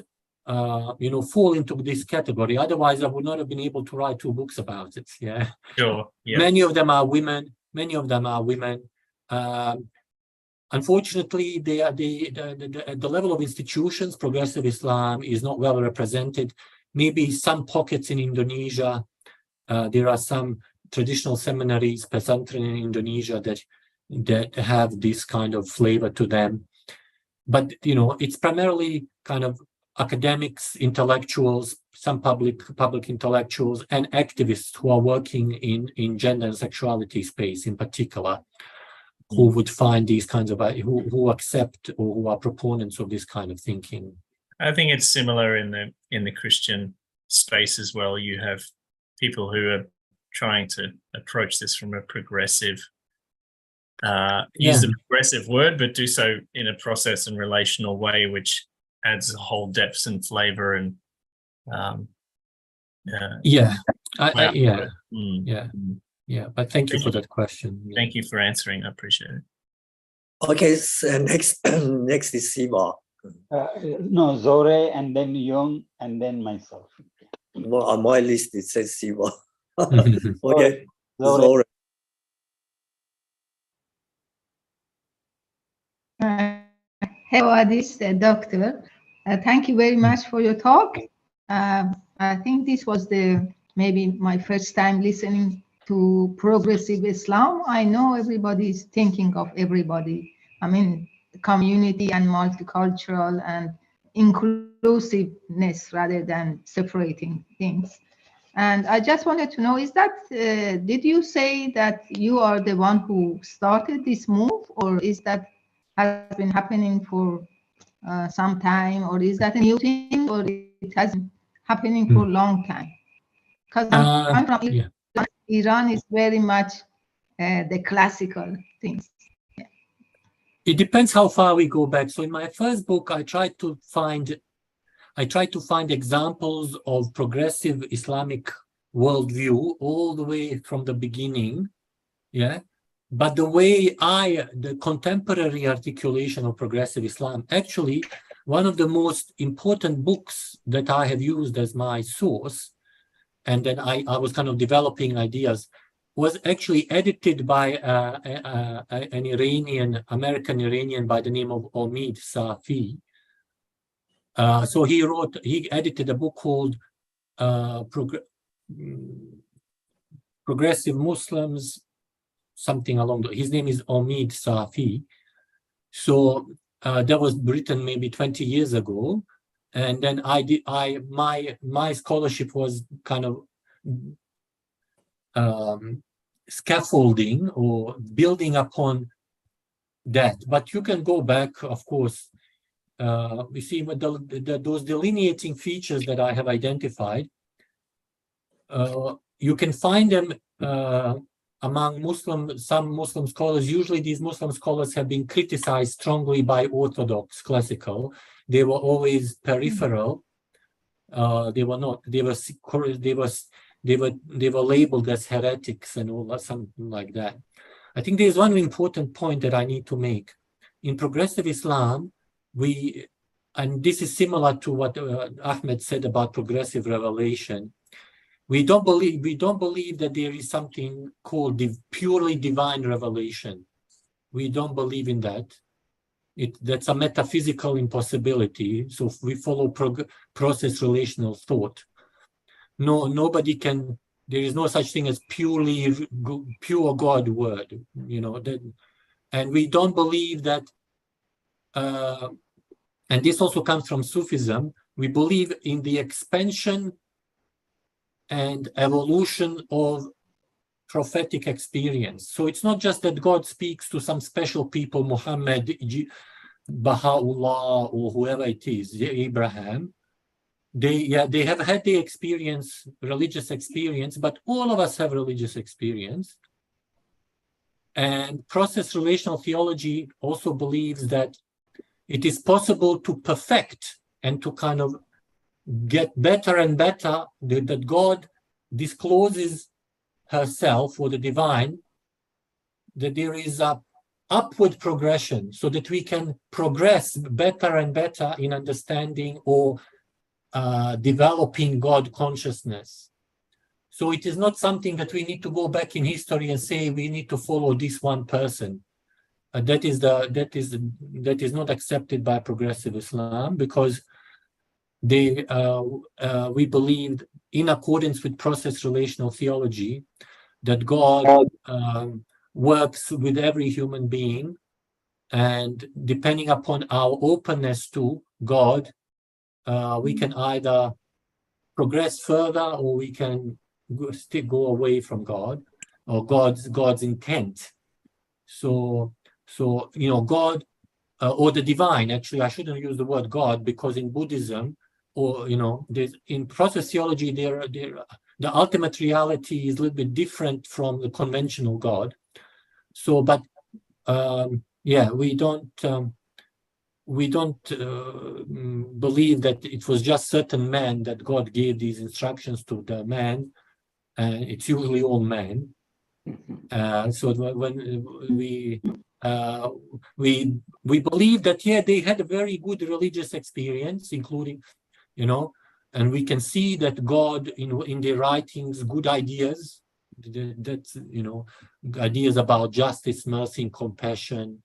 Speaker 11: fall into this category. Otherwise, I would not have been able to write 2 books about it. Yeah,
Speaker 8: sure. Yeah.
Speaker 11: Many of them are women. Unfortunately, the level of institutions, progressive Islam is not well represented. Maybe some pockets in Indonesia. There are some traditional seminaries, pesantren in Indonesia that have this kind of flavor to them. But it's primarily kind of academics, intellectuals, some public intellectuals, and activists who are working in gender and sexuality space in particular, who would find these kinds of who accept or who are proponents of this kind of thinking.
Speaker 8: I think it's similar in the Christian space as well. You have people who are trying to approach this from a progressive, use the progressive word, but do so in a process and relational way, which adds a whole depth and flavor and
Speaker 11: But thank you for that question.
Speaker 8: Thank you for answering. I appreciate it.
Speaker 2: Okay, so next is Siva.
Speaker 1: No, Zore, and then Young, and then myself.
Speaker 2: No, on my list it says Siva. Okay, Zore.
Speaker 12: Hello, Adis, doctor. Thank you very much for your talk. I think this was maybe my first time listening to progressive Islam. I know everybody is thinking of everybody. I mean, community and multicultural and inclusiveness rather than separating things. And I just wanted to know, did you say that you are the one who started this move, or is that has been happening for some time, or is that a new thing, or it has been happening for a long time? Because I'm from Iran. Iran is very much the classical things. Yeah.
Speaker 11: It depends how far we go back. So in my first book, I tried to find examples of progressive Islamic worldview all the way from the beginning. Yeah. But the contemporary articulation of progressive Islam, actually, one of the most important books that I have used as my source, and then I was kind of developing ideas, was actually edited by an American Iranian by the name of Omid Safi. So he edited a book called Progressive Muslims, something along his name is Omid Safi. So that was written maybe 20 years ago. And then my scholarship was kind of scaffolding or building upon that. But you can go back, of course. We see those delineating features that I have identified. You can find them among some Muslim scholars, usually these Muslim scholars have been criticized strongly by Orthodox classical. They were always peripheral. They were not. They were labeled as heretics and all that, something like that. I think there's one important point that I need to make. In progressive Islam, and this is similar to what Ahmed said about progressive revelation. We don't believe that there is something called purely divine revelation. We don't believe in that. That's a metaphysical impossibility. So if we follow process relational thought, nobody can. There is no such thing as pure God word. And we don't believe that. And this also comes from Sufism. We believe in the expansion and evolution of prophetic experience. So it's not just that God speaks to some special people, Muhammad, Baha'u'llah, or whoever it is, Abraham. They have had the experience, religious experience, but all of us have religious experience. And process relational theology also believes that it is possible to perfect and to kind of get better and better, that God discloses herself, or the divine, that there is a upward progression so that we can progress better and better in understanding or developing God consciousness. So it is not something that we need to go back in history and say we need to follow this one person. That is not accepted by progressive Islam, because we believe, in accordance with process relational theology, that God works with every human being, and depending upon our openness to God, we can either progress further, or we can still go away from God, or God's intent. So God, or the divine. Actually, I shouldn't use the word God, because in Buddhism, or in process theology, the ultimate reality is a little bit different from the conventional God. So, but we don't believe that it was just certain men that God gave these instructions to the man, and it's usually all men. So when we believe that they had a very good religious experience, including and we can see that God in their writings, good ideas, ideas about justice, mercy, and compassion.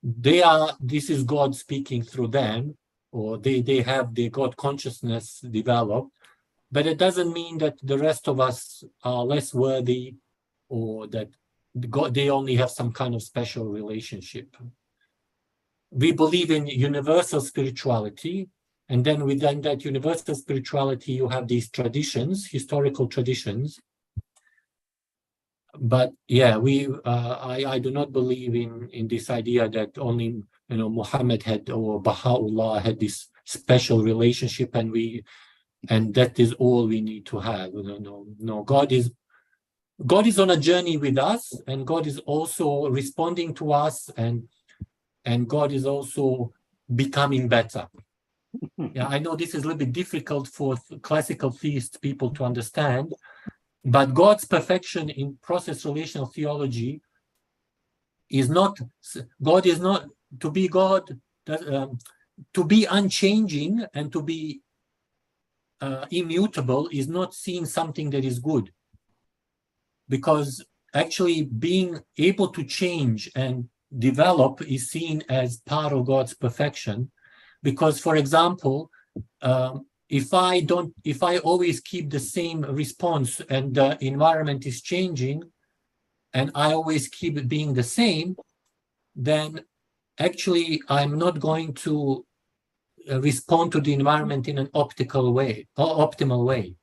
Speaker 11: This is God speaking through them, or they have their God consciousness developed, but it doesn't mean that the rest of us are less worthy, or that they only have some kind of special relationship. We believe in universal spirituality, and then within that universal spirituality, you have these traditions, historical traditions. But I do not believe in this idea that only Muhammad had, or Baha'u'llah had, this special relationship, and that is all we need to have. No, God is on a journey with us, and God is also responding to us, and God is also becoming better. Yeah, I know this is a little bit difficult for classical theist people to understand, but God's perfection in process relational theology is not, God is not, to be God, to be unchanging and to be immutable is not seeing something that is good. Because actually being able to change and develop is seen as part of God's perfection. Because, for example, if I always keep the same response and the environment is changing, and I always keep being the same, then actually I'm not going to respond to the environment in an optimal way.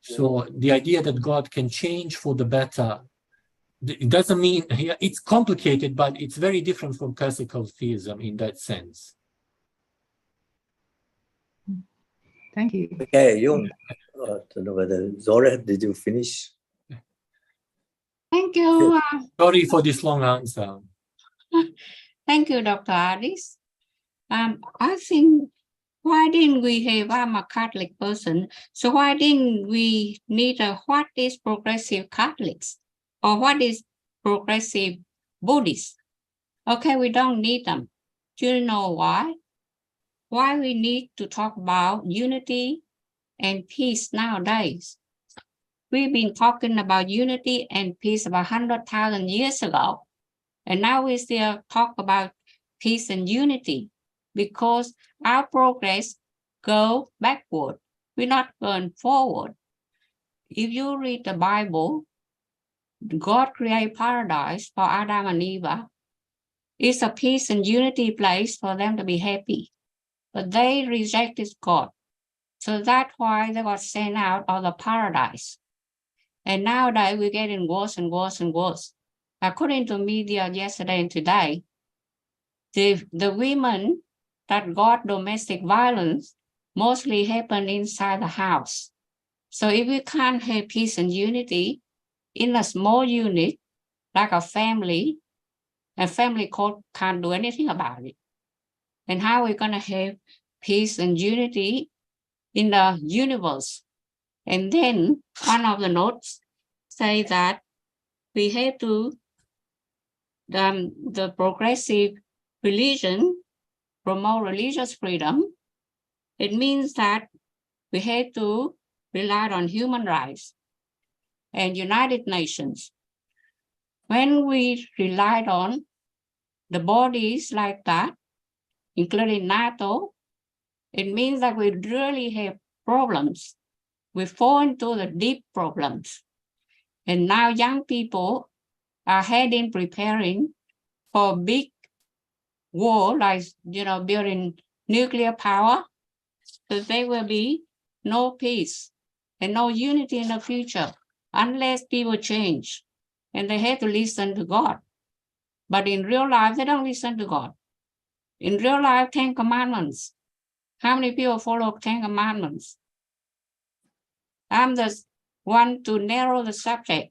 Speaker 11: So the idea that God can change for the better, it doesn't mean, it's complicated, but it's very different from classical theism in that sense.
Speaker 12: Thank you.
Speaker 2: Okay, Yun. I don't know whether Zora, did you finish?
Speaker 6: Thank you.
Speaker 11: Sorry for this long answer.
Speaker 6: Thank you, Dr. Addis. I think, why didn't we have, I'm a Catholic person, so why didn't we need what is progressive Catholics? Or what is progressive Buddhists? Okay, we don't need them. Do you know why? Why we need to talk about unity and peace nowadays? We've been talking about unity and peace about 100,000 years ago. And now we still talk about peace and unity because our progress go backward. We're not going forward. If you read the Bible, God created paradise for Adam and Eve. It's a peace and unity place for them to be happy. But they rejected God. So that's why they were sent out of the paradise. And nowadays we're getting worse and worse and worse. According to media yesterday and today, the women that got domestic violence mostly happen inside the house. So if we can't have peace and unity in a small unit, like a family court can't do anything about it. And how are we going to have peace and unity in the universe? And then one of the notes say that we have to, the progressive religion promote religious freedom. It means that we have to rely on human rights and United Nations. When we relied on the bodies like that, including NATO, it means that we really have problems. We fall into the deep problems. And now young people are preparing for a big war, like, building nuclear power. So there will be no peace and no unity in the future unless people change. And they have to listen to God. But in real life, they don't listen to God. In real life, 10 commandments. How many people follow 10 commandments? I'm the one to narrow the subject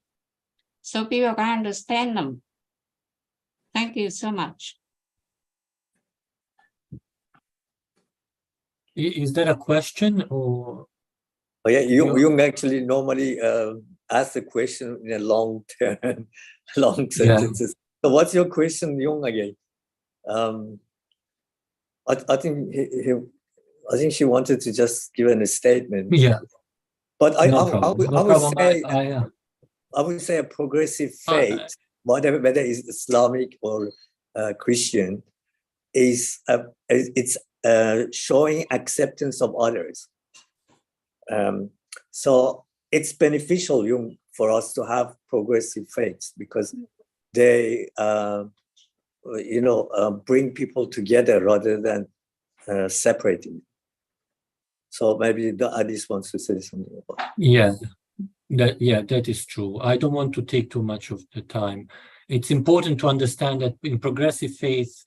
Speaker 6: so people can understand them. Thank you so much.
Speaker 11: Is there a question or?
Speaker 2: Oh, yeah, you actually normally ask the question in a long term, long sentences. Yeah. So what's your question, Jung, again? I think I think she wanted to just give a statement.
Speaker 11: Yeah.
Speaker 2: But I would say a progressive faith, whether it's Islamic or Christian, is it's showing acceptance of others. So it's beneficial for us to have progressive faiths because they bring people together rather than separating. So maybe Addis wants to say something about it.
Speaker 11: That is true. I don't want to take too much of the time. It's important to understand that in progressive faith,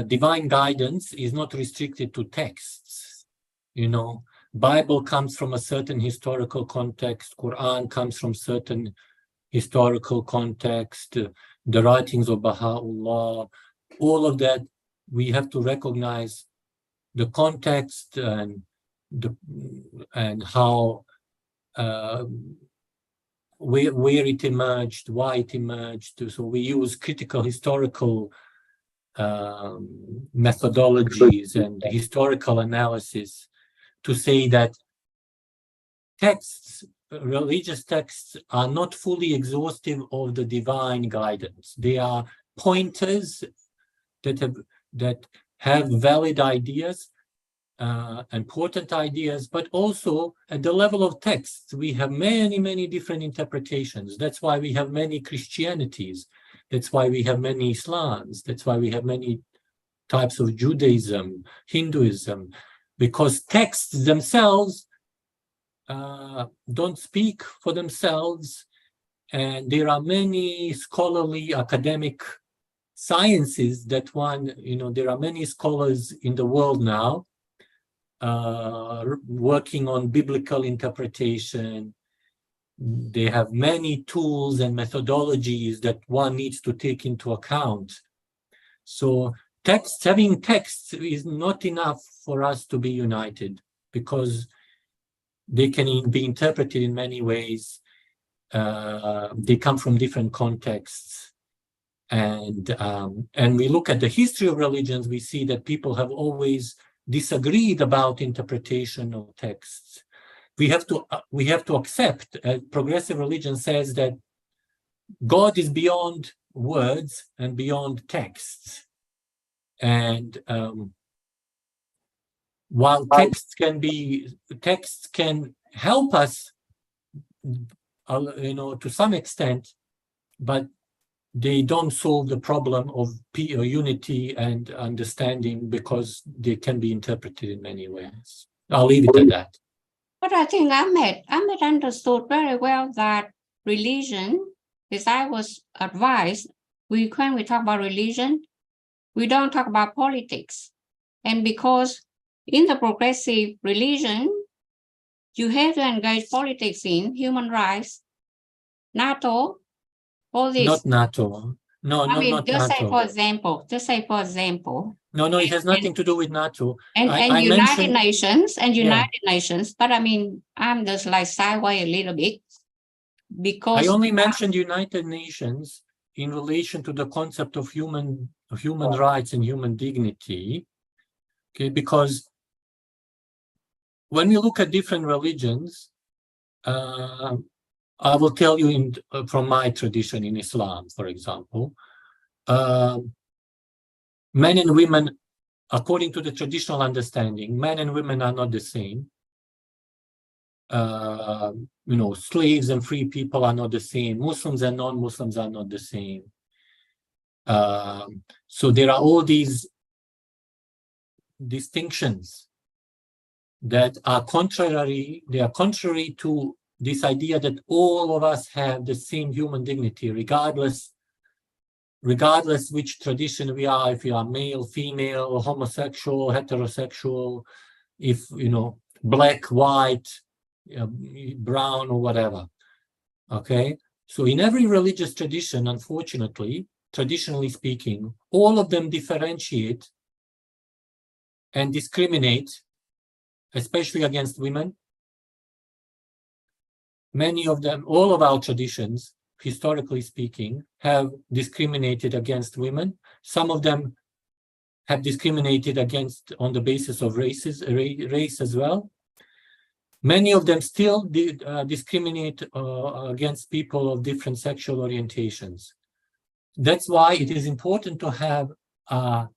Speaker 11: divine guidance is not restricted to texts. Bible comes from a certain historical context. Quran comes from certain historical context. The writings of Baha'u'llah, all of that, we have to recognize the context and how where it emerged, why it emerged. So we use critical historical methodologies and historical analysis to say that religious texts are not fully exhaustive of the divine guidance. They are pointers that have valid ideas, important ideas, but also at the level of texts, we have many, many different interpretations. That's why we have many Christianities. That's why we have many Islams. That's why we have many types of Judaism, Hinduism, because texts themselves don't speak for themselves. And there are many scholarly academic sciences that there are many scholars in the world now working on biblical interpretation they have many tools and methodologies that one needs to take into account. So having texts is not enough for us to be united, because they can be interpreted in many ways. They come from different contexts. And we look at the history of religions, we see that people have always disagreed about interpretation of texts. We have to accept, progressive religion says that God is beyond words and beyond texts. And while texts can help us, to some extent, but they don't solve the problem of unity and understanding, because they can be interpreted in many ways. I'll leave it at that.
Speaker 6: But I think Ahmed understood very well that religion, as I was advised, when we talk about religion, we don't talk about politics. And because in the progressive religion, you have to engage politics in human rights, NATO, all this.
Speaker 11: Not NATO. No,
Speaker 6: I mean,
Speaker 11: not
Speaker 6: just
Speaker 11: NATO.
Speaker 6: say for example.
Speaker 11: No, it has nothing to do with NATO.
Speaker 6: And United Nations,
Speaker 11: United
Speaker 6: Nations, but I mean, I'm just like sideways a little bit, because
Speaker 11: I only mentioned United Nations in relation to the concept of human rights and human dignity. Okay, because when we look at different religions, I will tell you from my tradition in Islam, for example, men and women, according to the traditional understanding, men and women are not the same. Slaves and free people are not the same. Muslims and non-Muslims are not the same. So there are all these distinctions that are contrary. They are contrary to this idea that all of us have the same human dignity, regardless which tradition we are, if we are male, female, homosexual, heterosexual, if, black, white, brown, or whatever. Okay? So in every religious tradition, unfortunately, traditionally speaking, all of them differentiate and discriminate, especially against women. Many of them, all of our traditions, historically speaking, have discriminated against women. Some of them have discriminated on the basis of race as well. Many of them still discriminate against people of different sexual orientations. That's why it is important to have a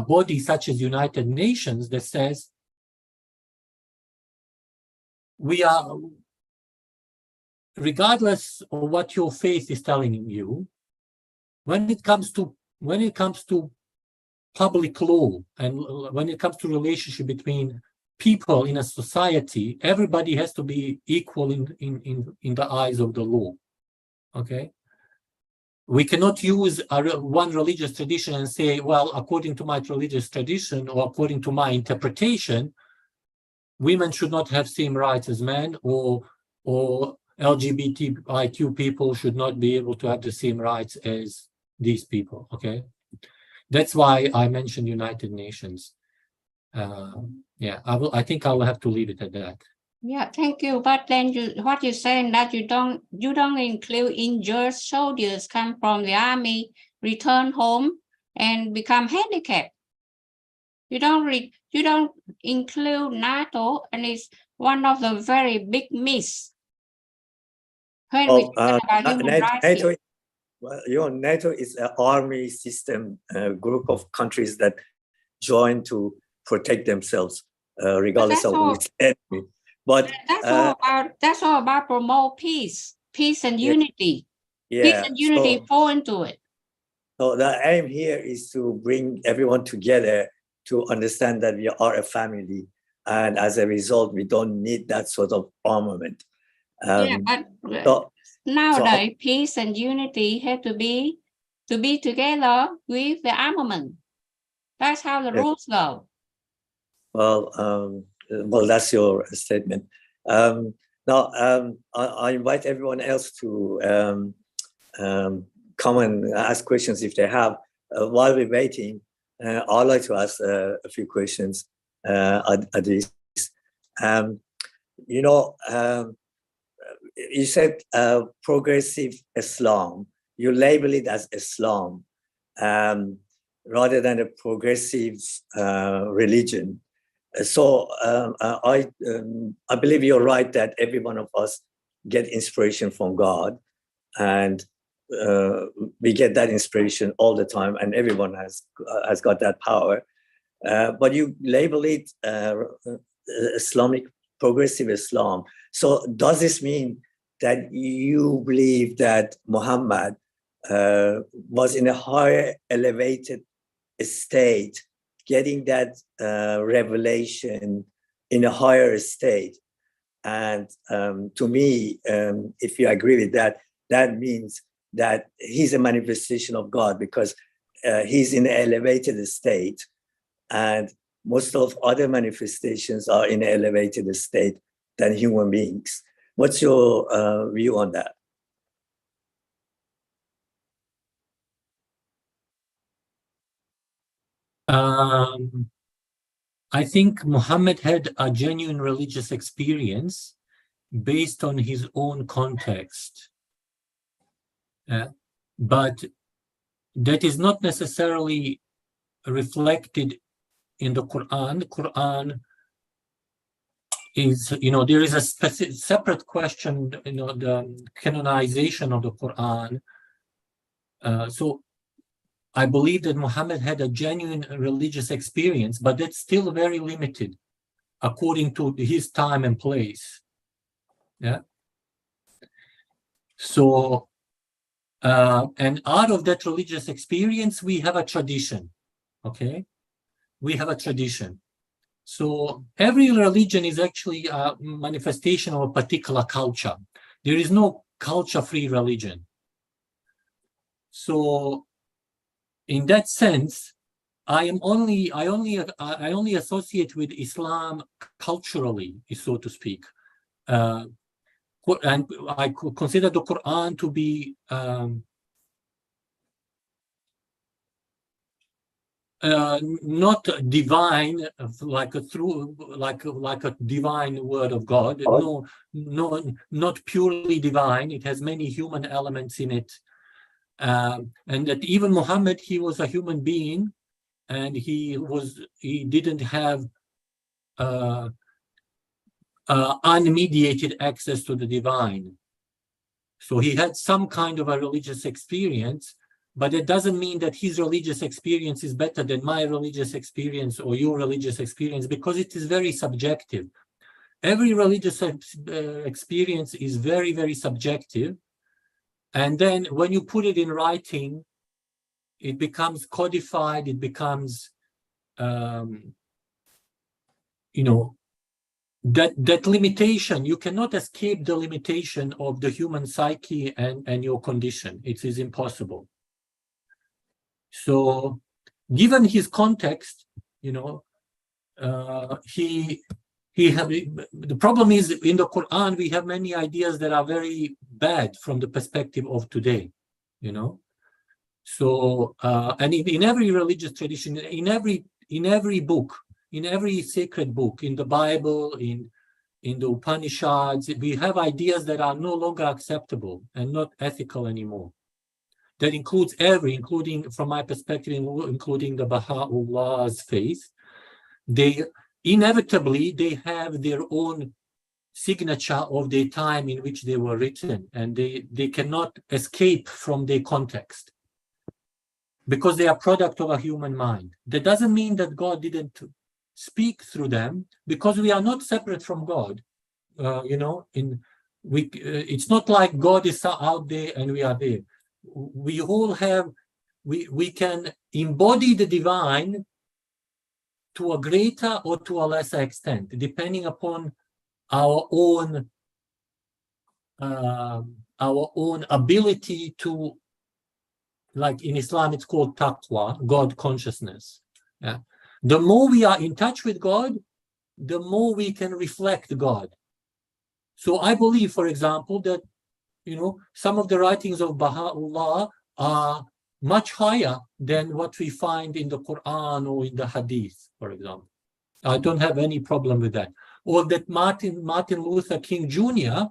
Speaker 11: body such as United Nations that says, we are, regardless of what your faith is telling you, when it comes to public law and when it comes to relationship between people in a society, everybody has to be equal in the eyes of the law. Okay? We cannot use one religious tradition and say, well, according to my religious tradition or according to my interpretation, women should not have same rights as men, or LGBTIQ people should not be able to have the same rights as these people. Okay, that's why I mentioned United Nations. I think I will have to leave it at that.
Speaker 6: Yeah, thank you. But then what you're saying that you don't include injured soldiers come from the army, return home, and become handicapped. You don't include NATO, and it's one of the very big myths. When we talk about human rights.
Speaker 2: NATO is an army system, a group of countries that join to protect themselves, regardless of which enemy. But
Speaker 6: that's all about promote peace and unity. Yeah, peace and unity fall into it.
Speaker 2: So the aim here is to bring everyone together to understand that we are a family, and as a result, we don't need that sort of armament.
Speaker 6: But nowadays, peace and unity have to be together with the armament. That's how the rules go.
Speaker 2: Well, that's your statement. Now, I invite everyone else to come and ask questions if they have. While we're waiting, I'd like to ask a few questions at this. You said progressive Islam. You label it as Islam rather than a progressive religion. So I believe you're right that every one of us get inspiration from God, and we get that inspiration all the time, and everyone has got that power. But you label it Islamic progressive Islam. So does this mean that you believe that Muhammad was in a higher elevated state, getting that revelation in a higher state? And to me, if you agree with that, that means that he's a manifestation of God, because he's in an elevated state, and most of other manifestations are in an elevated state than human beings. What's your view on that?
Speaker 11: I think Muhammad had a genuine religious experience based on his own context. But that is not necessarily reflected in the Quran. The Quran is, there is a separate question, the canonization of the Quran. So I believe that Muhammad had a genuine religious experience, but that's still very limited according to his time and place. Yeah. So, and out of that religious experience, we have a tradition. Okay. We have a tradition. So every religion is actually a manifestation of a particular culture. There is no culture-free religion. So in that sense, I only associate with Islam culturally, so to speak. And I could consider the Quran to be not divine, like a divine word of God. No, not purely divine. It has many human elements in it, and that even Muhammad, he was a human being, and he didn't have unmediated access to the divine. So he had some kind of a religious experience. But it doesn't mean that his religious experience is better than my religious experience or your religious experience, because it is very subjective. Every religious experience is very, very subjective. And then when you put it in writing, it becomes codified, it becomes, that limitation, you cannot escape the limitation of the human psyche and your condition. It is impossible. So, given his context, the problem is in the Quran we have many ideas that are very bad from the perspective of today, So, and in every religious tradition, in every book, in every sacred book, in the Bible, in the Upanishads, we have ideas that are no longer acceptable and not ethical anymore. That includes including, from my perspective, including the Baha'u'llah's faith. They inevitably, they have their own signature of the time in which they were written, and they cannot escape from their context because they are product of a human mind. That doesn't mean that God didn't speak through them, because we are not separate from God. It's not like God is out there and we are there. We all have, we can embody the divine to a greater or to a lesser extent, depending upon our own ability to, like in Islam, it's called taqwa, God consciousness. Yeah. The more we are in touch with God, the more we can reflect God. So I believe, for example, that, you know, some of the writings of Baha'u'llah are much higher than what we find in the Quran or in the Hadith, for example. I don't have any problem with that. Or that Martin Luther King Jr.,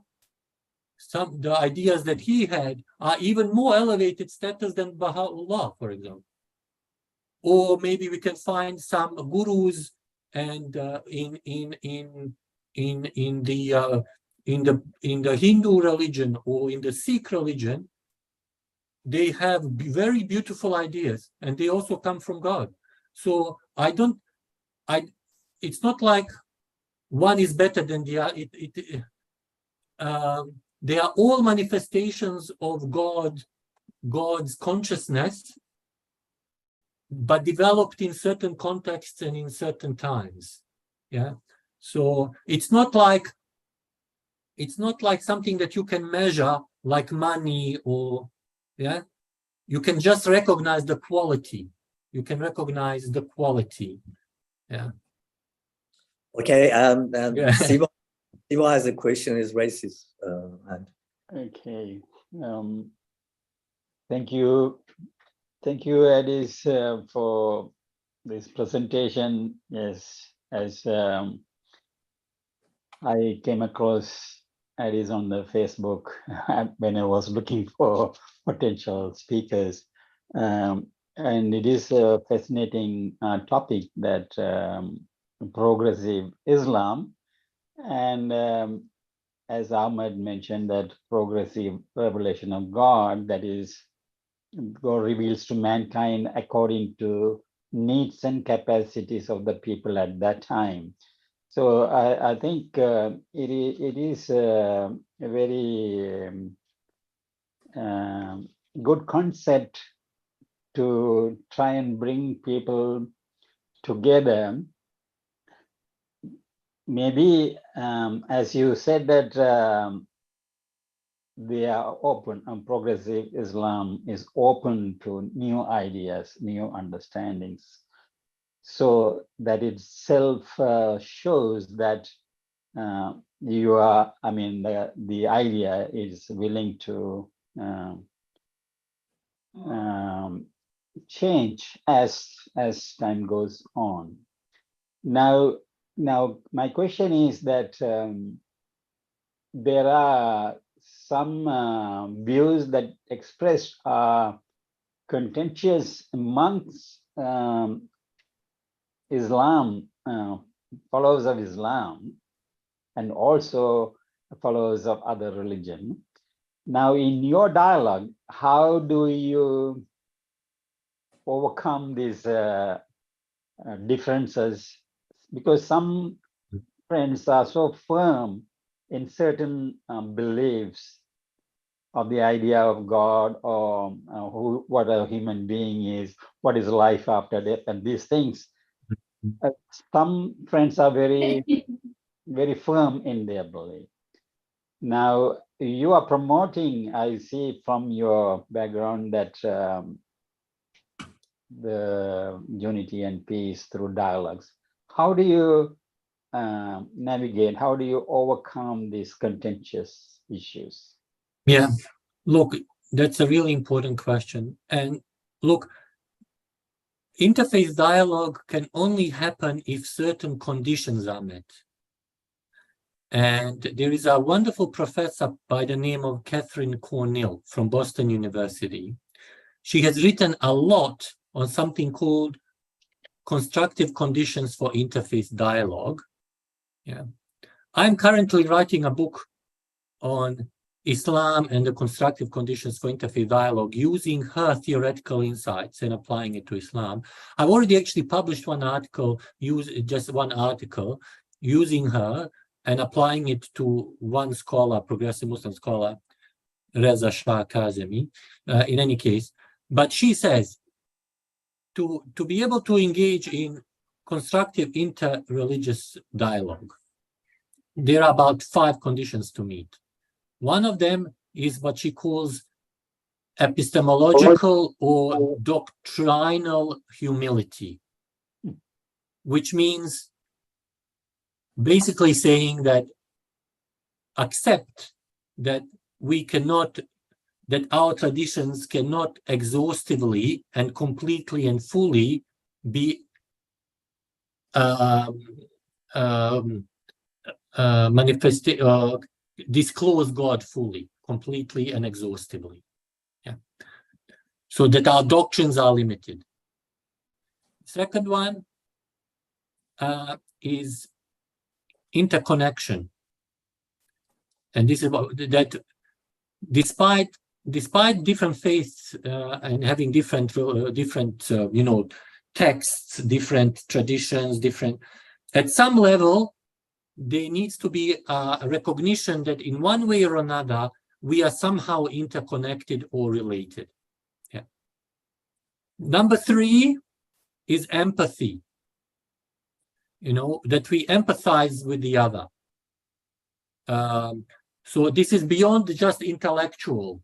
Speaker 11: the ideas that he had are even more elevated status than Baha'u'llah, for example. Or maybe we can find some gurus and in the Hindu religion or in the Sikh religion, they have very beautiful ideas, and they also come from God. So it's not like one is better than the other. They are all manifestations of God's consciousness, but developed in certain contexts and in certain times. Yeah. So it's not like something that you can measure like money or, yeah. You can just recognize the quality. You can recognize the quality. Yeah.
Speaker 2: Okay.
Speaker 11: Yeah.
Speaker 2: Siva has a question. Is raised his hand.
Speaker 1: Okay. Thank you, Addis, for this presentation. Yes, as I came across Addis on the Facebook when I was looking for potential speakers, and it is a fascinating topic that progressive Islam, and as Ahmed mentioned, that progressive revelation of God, that is, God reveals to mankind according to needs and capacities of the people at that time. So I think it is a very good concept to try and bring people together. Maybe, as you said, that they are open, and progressive Islam is open to new ideas, new understandings. So that itself shows that you are, I mean, the idea is willing to change as time goes on. Now my question is that there are some views that expressed are contentious amongst Islam, followers of Islam, and also followers of other religion. Now, in your dialogue, how do you overcome these differences? Because some friends are so firm in certain beliefs of the idea of God, or what a human being is, what is life after death, and these things. Some friends are very, very firm in their belief. Now, you are promoting, I see from your background, that the unity and peace through dialogues. How do you navigate? How do you overcome these contentious issues?
Speaker 11: Yeah, look, that's a really important question. And look, interfaith dialogue can only happen if certain conditions are met. And there is a wonderful professor by the name of Catherine Cornell from Boston University. She has written a lot on something called constructive conditions for interfaith dialogue. Yeah. I'm currently writing a book on Islam and the constructive conditions for interfaith dialogue, using her theoretical insights and applying it to Islam. I've already actually published one article, just one article, using her and applying it to one scholar, progressive Muslim scholar, Reza Shah Kazemi, in any case. But she says, to be able to engage in constructive inter-religious dialogue, there are about 5 conditions to meet. One of them is what she calls epistemological or doctrinal humility, which means basically saying that accept that we cannot, that our traditions cannot exhaustively and completely and fully be disclose God fully, completely and exhaustively. Yeah. So that our doctrines are limited. Second one is interconnection. And this is about that despite different faiths and having different texts, different traditions, at some level, there needs to be a recognition that in one way or another, we are somehow interconnected or related. Yeah. Number 3 is empathy. That we empathize with the other. So this is beyond just intellectual,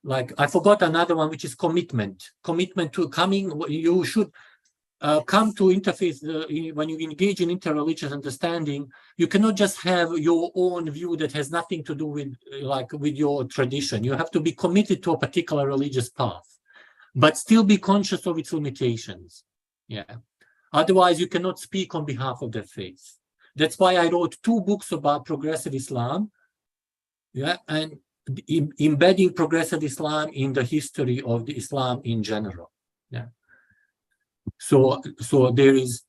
Speaker 11: like I forgot another one, which is commitment to coming. You should come to interfaith when you engage in interreligious understanding. You cannot just have your own view that has nothing to do with your tradition. You have to be committed to a particular religious path, but still be conscious of its limitations. Yeah. Otherwise, you cannot speak on behalf of that faith. That's why I wrote 2 books about progressive Islam, and embedding progressive Islam in the history of the Islam in general. Yeah. So there is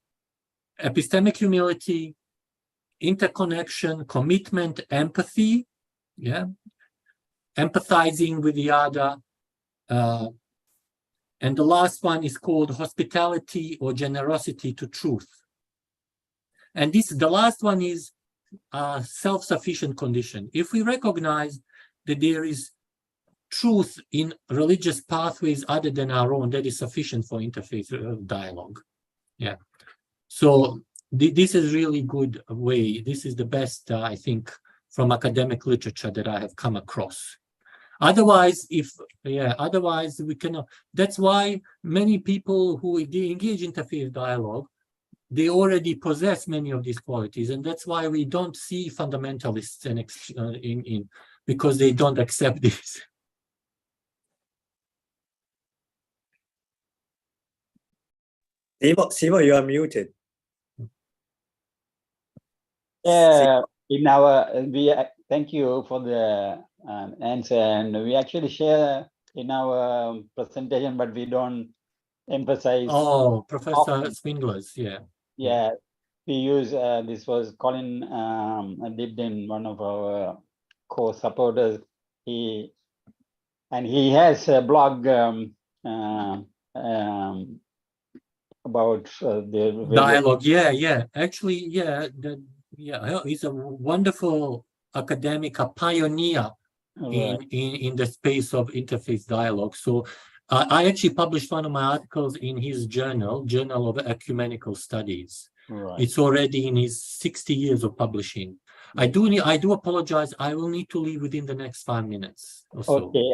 Speaker 11: epistemic humility, interconnection, commitment, empathy. Yeah. Empathizing with the other. And the last one is called hospitality or generosity to truth. And the last one is a self-sufficient condition. If we recognize that there is truth in religious pathways other than our own, that is sufficient for interfaith dialogue. Yeah. So this is really good way. This is the best, I think, from academic literature that I have come across. Otherwise, we cannot. That's why many people who engage in interfaith dialogue, they already possess many of these qualities, and that's why we don't see fundamentalists because they don't accept this.
Speaker 2: Simo, you are muted.
Speaker 1: Thank you for the answer, and we actually share in our presentation, but we don't emphasize.
Speaker 11: Oh, Professor Swindler's, yeah.
Speaker 1: Yeah, we use, this was Colin Dibden, one of our co-supporters. He has a blog about the
Speaker 11: dialogue. Yeah. Actually, he's a wonderful academic, a pioneer in the space of interfaith dialogue. So I actually published one of my articles in his Journal of Ecumenical Studies. Right. It's already in his 60 years of publishing. I do apologize. I will need to leave within the next 5 minutes or so.
Speaker 1: Okay.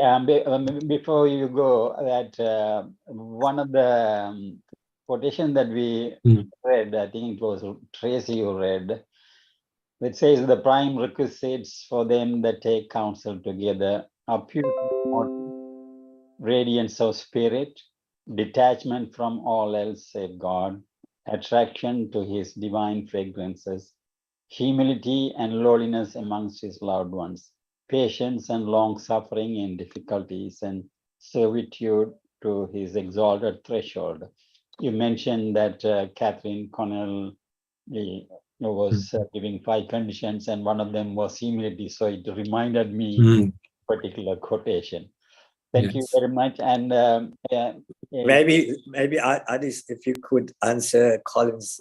Speaker 1: Before you go, that one of the quotation that we read, I think it was Tracy who read, it says the prime requisites for them that take counsel together are purity, radiance of spirit, detachment from all else save God, attraction to his divine fragrances, humility and lowliness amongst his loved ones, patience and long suffering in difficulties, and servitude to his exalted threshold. You mentioned that Catherine Connell was giving 5 conditions, and one of them was humility. So it reminded me particular quotation. Thank you very much. And
Speaker 2: maybe Adis, if you could answer Colin's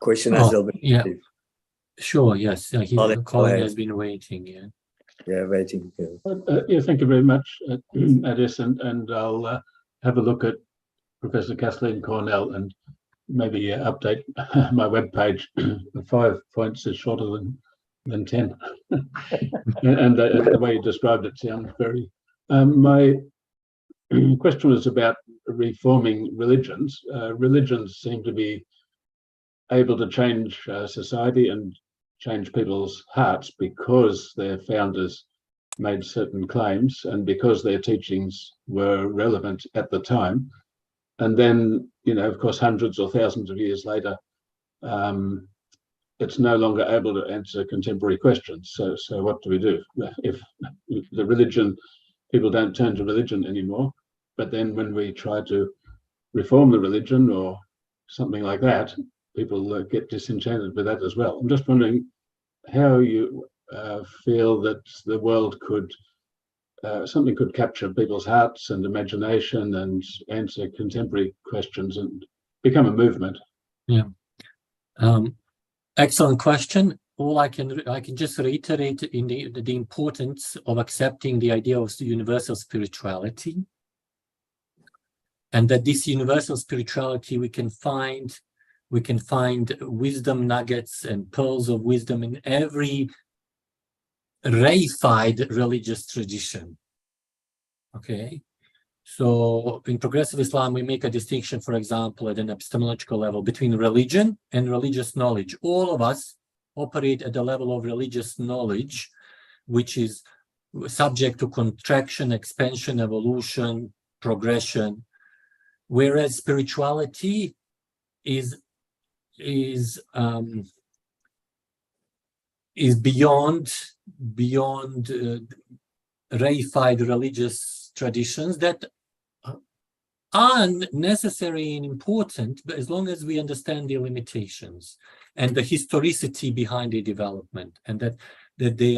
Speaker 2: question as well.
Speaker 11: Yeah. Sure. Yes. Colin has been waiting. Yeah.
Speaker 2: Yeah, waiting.
Speaker 9: Thank you very much, Adis, and I'll have a look at Professor Kathleen Cornell and maybe update my webpage. 5 points is shorter than 10. and the way you described it sounds very. My question was about reforming religions. Religions seem to be able to change society and change people's hearts because their founders made certain claims and because their teachings were relevant at the time. And then, of course, hundreds or thousands of years later, it's no longer able to answer contemporary questions. So what do we do? If the religion, people don't turn to religion anymore, but then when we try to reform the religion or something like that, people get disenchanted with that as well. I'm just wondering how you feel that the world could, something could capture people's hearts and imagination and answer contemporary questions and become a movement.
Speaker 11: Yeah. Excellent question. All I can just reiterate in the importance of accepting the idea of universal spirituality, and that this universal spirituality we can find wisdom nuggets and pearls of wisdom in every reified religious tradition. Okay. So in progressive Islam, we make a distinction, for example, at an epistemological level between religion and religious knowledge. All of us operate at the level of religious knowledge, which is subject to contraction, expansion, evolution, progression, whereas spirituality is beyond reified religious traditions that are necessary and important, but as long as we understand the limitations and the historicity behind the development, and that they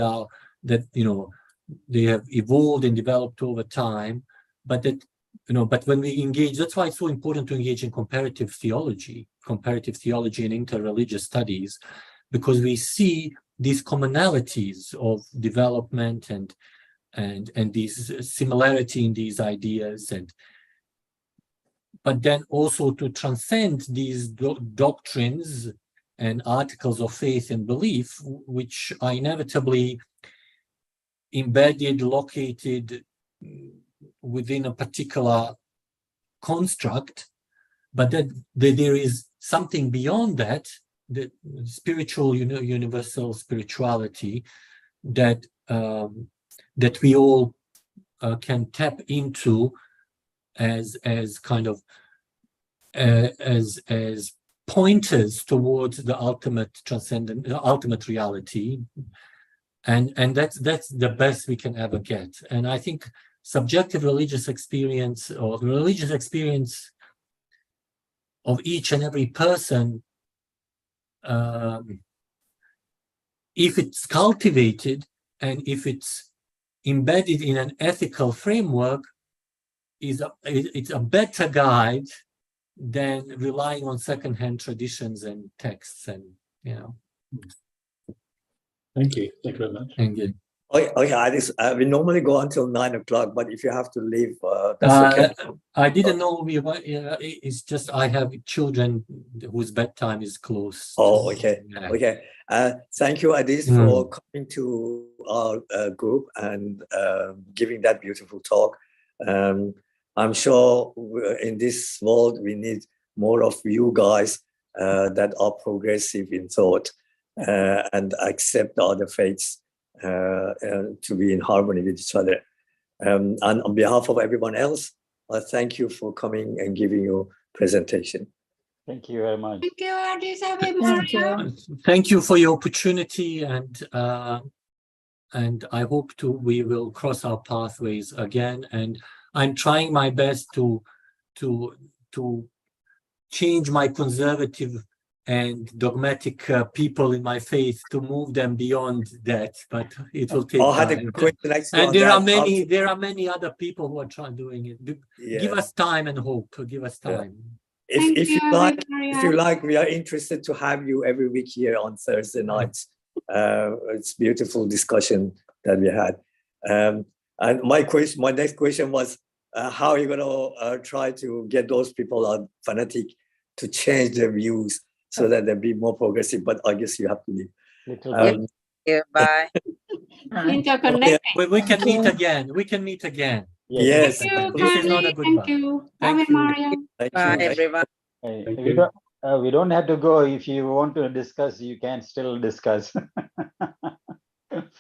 Speaker 11: have evolved and developed over time, but that but when we engage, that's why it's so important to engage in comparative theology and interreligious studies, because we see these commonalities of development and these similarity in these ideas, but then also to transcend these doctrines and articles of faith and belief, which are inevitably embedded, located within a particular construct, but that there is something beyond that, the spiritual, universal spirituality that we all can tap into as kind of as pointers towards the ultimate transcendent, ultimate reality, and that's the best we can ever get. And I think subjective religious experience, or the religious experience of each and every person, if it's cultivated and if it's embedded in an ethical framework, it's a better guide than relying on secondhand traditions and texts. And
Speaker 9: Thank you very much.
Speaker 11: Thank you.
Speaker 2: Okay, we normally go until 9 o'clock, but if you have to leave, that's okay.
Speaker 11: I didn't know it's just I have children whose bedtime is close.
Speaker 2: Oh, okay. Yeah. Okay. Thank you, Adis, for coming to our group and giving that beautiful talk. I'm sure in this world we need more of you guys that are progressive in thought and accept other faiths to be in harmony with each other. And on behalf of everyone else, I thank you for coming and giving your presentation.
Speaker 1: Thank you very much.
Speaker 6: Thank you, Adis.
Speaker 11: Thank you for your opportunity, and I hope we will cross our pathways again. And I'm trying my best to change my conservative and dogmatic people in my faith, to move them beyond that, but it will take time. And there are many other people who are doing it. Yeah. Give us time and hope. Give us time.
Speaker 2: Yeah. If you like, we are interested to have you every week here on Thursday nights. It's beautiful discussion that we had. And my next question was, how are you going to try to get those people are fanatic to change their views so that they'll be more progressive? But I guess you have to leave.
Speaker 13: Yeah, bye.
Speaker 6: Interconnected.
Speaker 11: We can meet again. We can meet again.
Speaker 2: Yes.
Speaker 6: Thank you,
Speaker 11: this is not a goodbye.
Speaker 6: Thank you.
Speaker 11: Thank you.
Speaker 6: Mario.
Speaker 13: Bye, everyone.
Speaker 9: Thank you.
Speaker 1: We don't have to go. If you want to discuss, you can still discuss.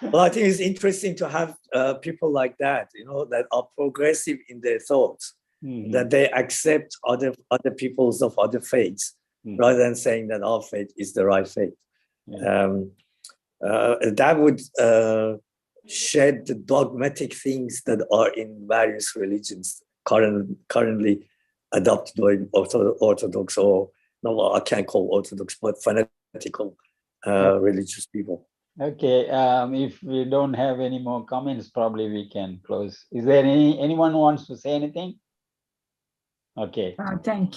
Speaker 2: Well, I think it's interesting to have people like that, that are progressive in their thoughts, that they accept other peoples of other faiths, rather than saying that our faith is the right faith. That would shed the dogmatic things that are in various religions currently adopted by Orthodox, or no, I can't call Orthodox, but fanatical religious people.
Speaker 1: Okay, if we don't have any more comments, probably we can close. Is there anyone who wants to say anything? Okay.
Speaker 12: Thank you.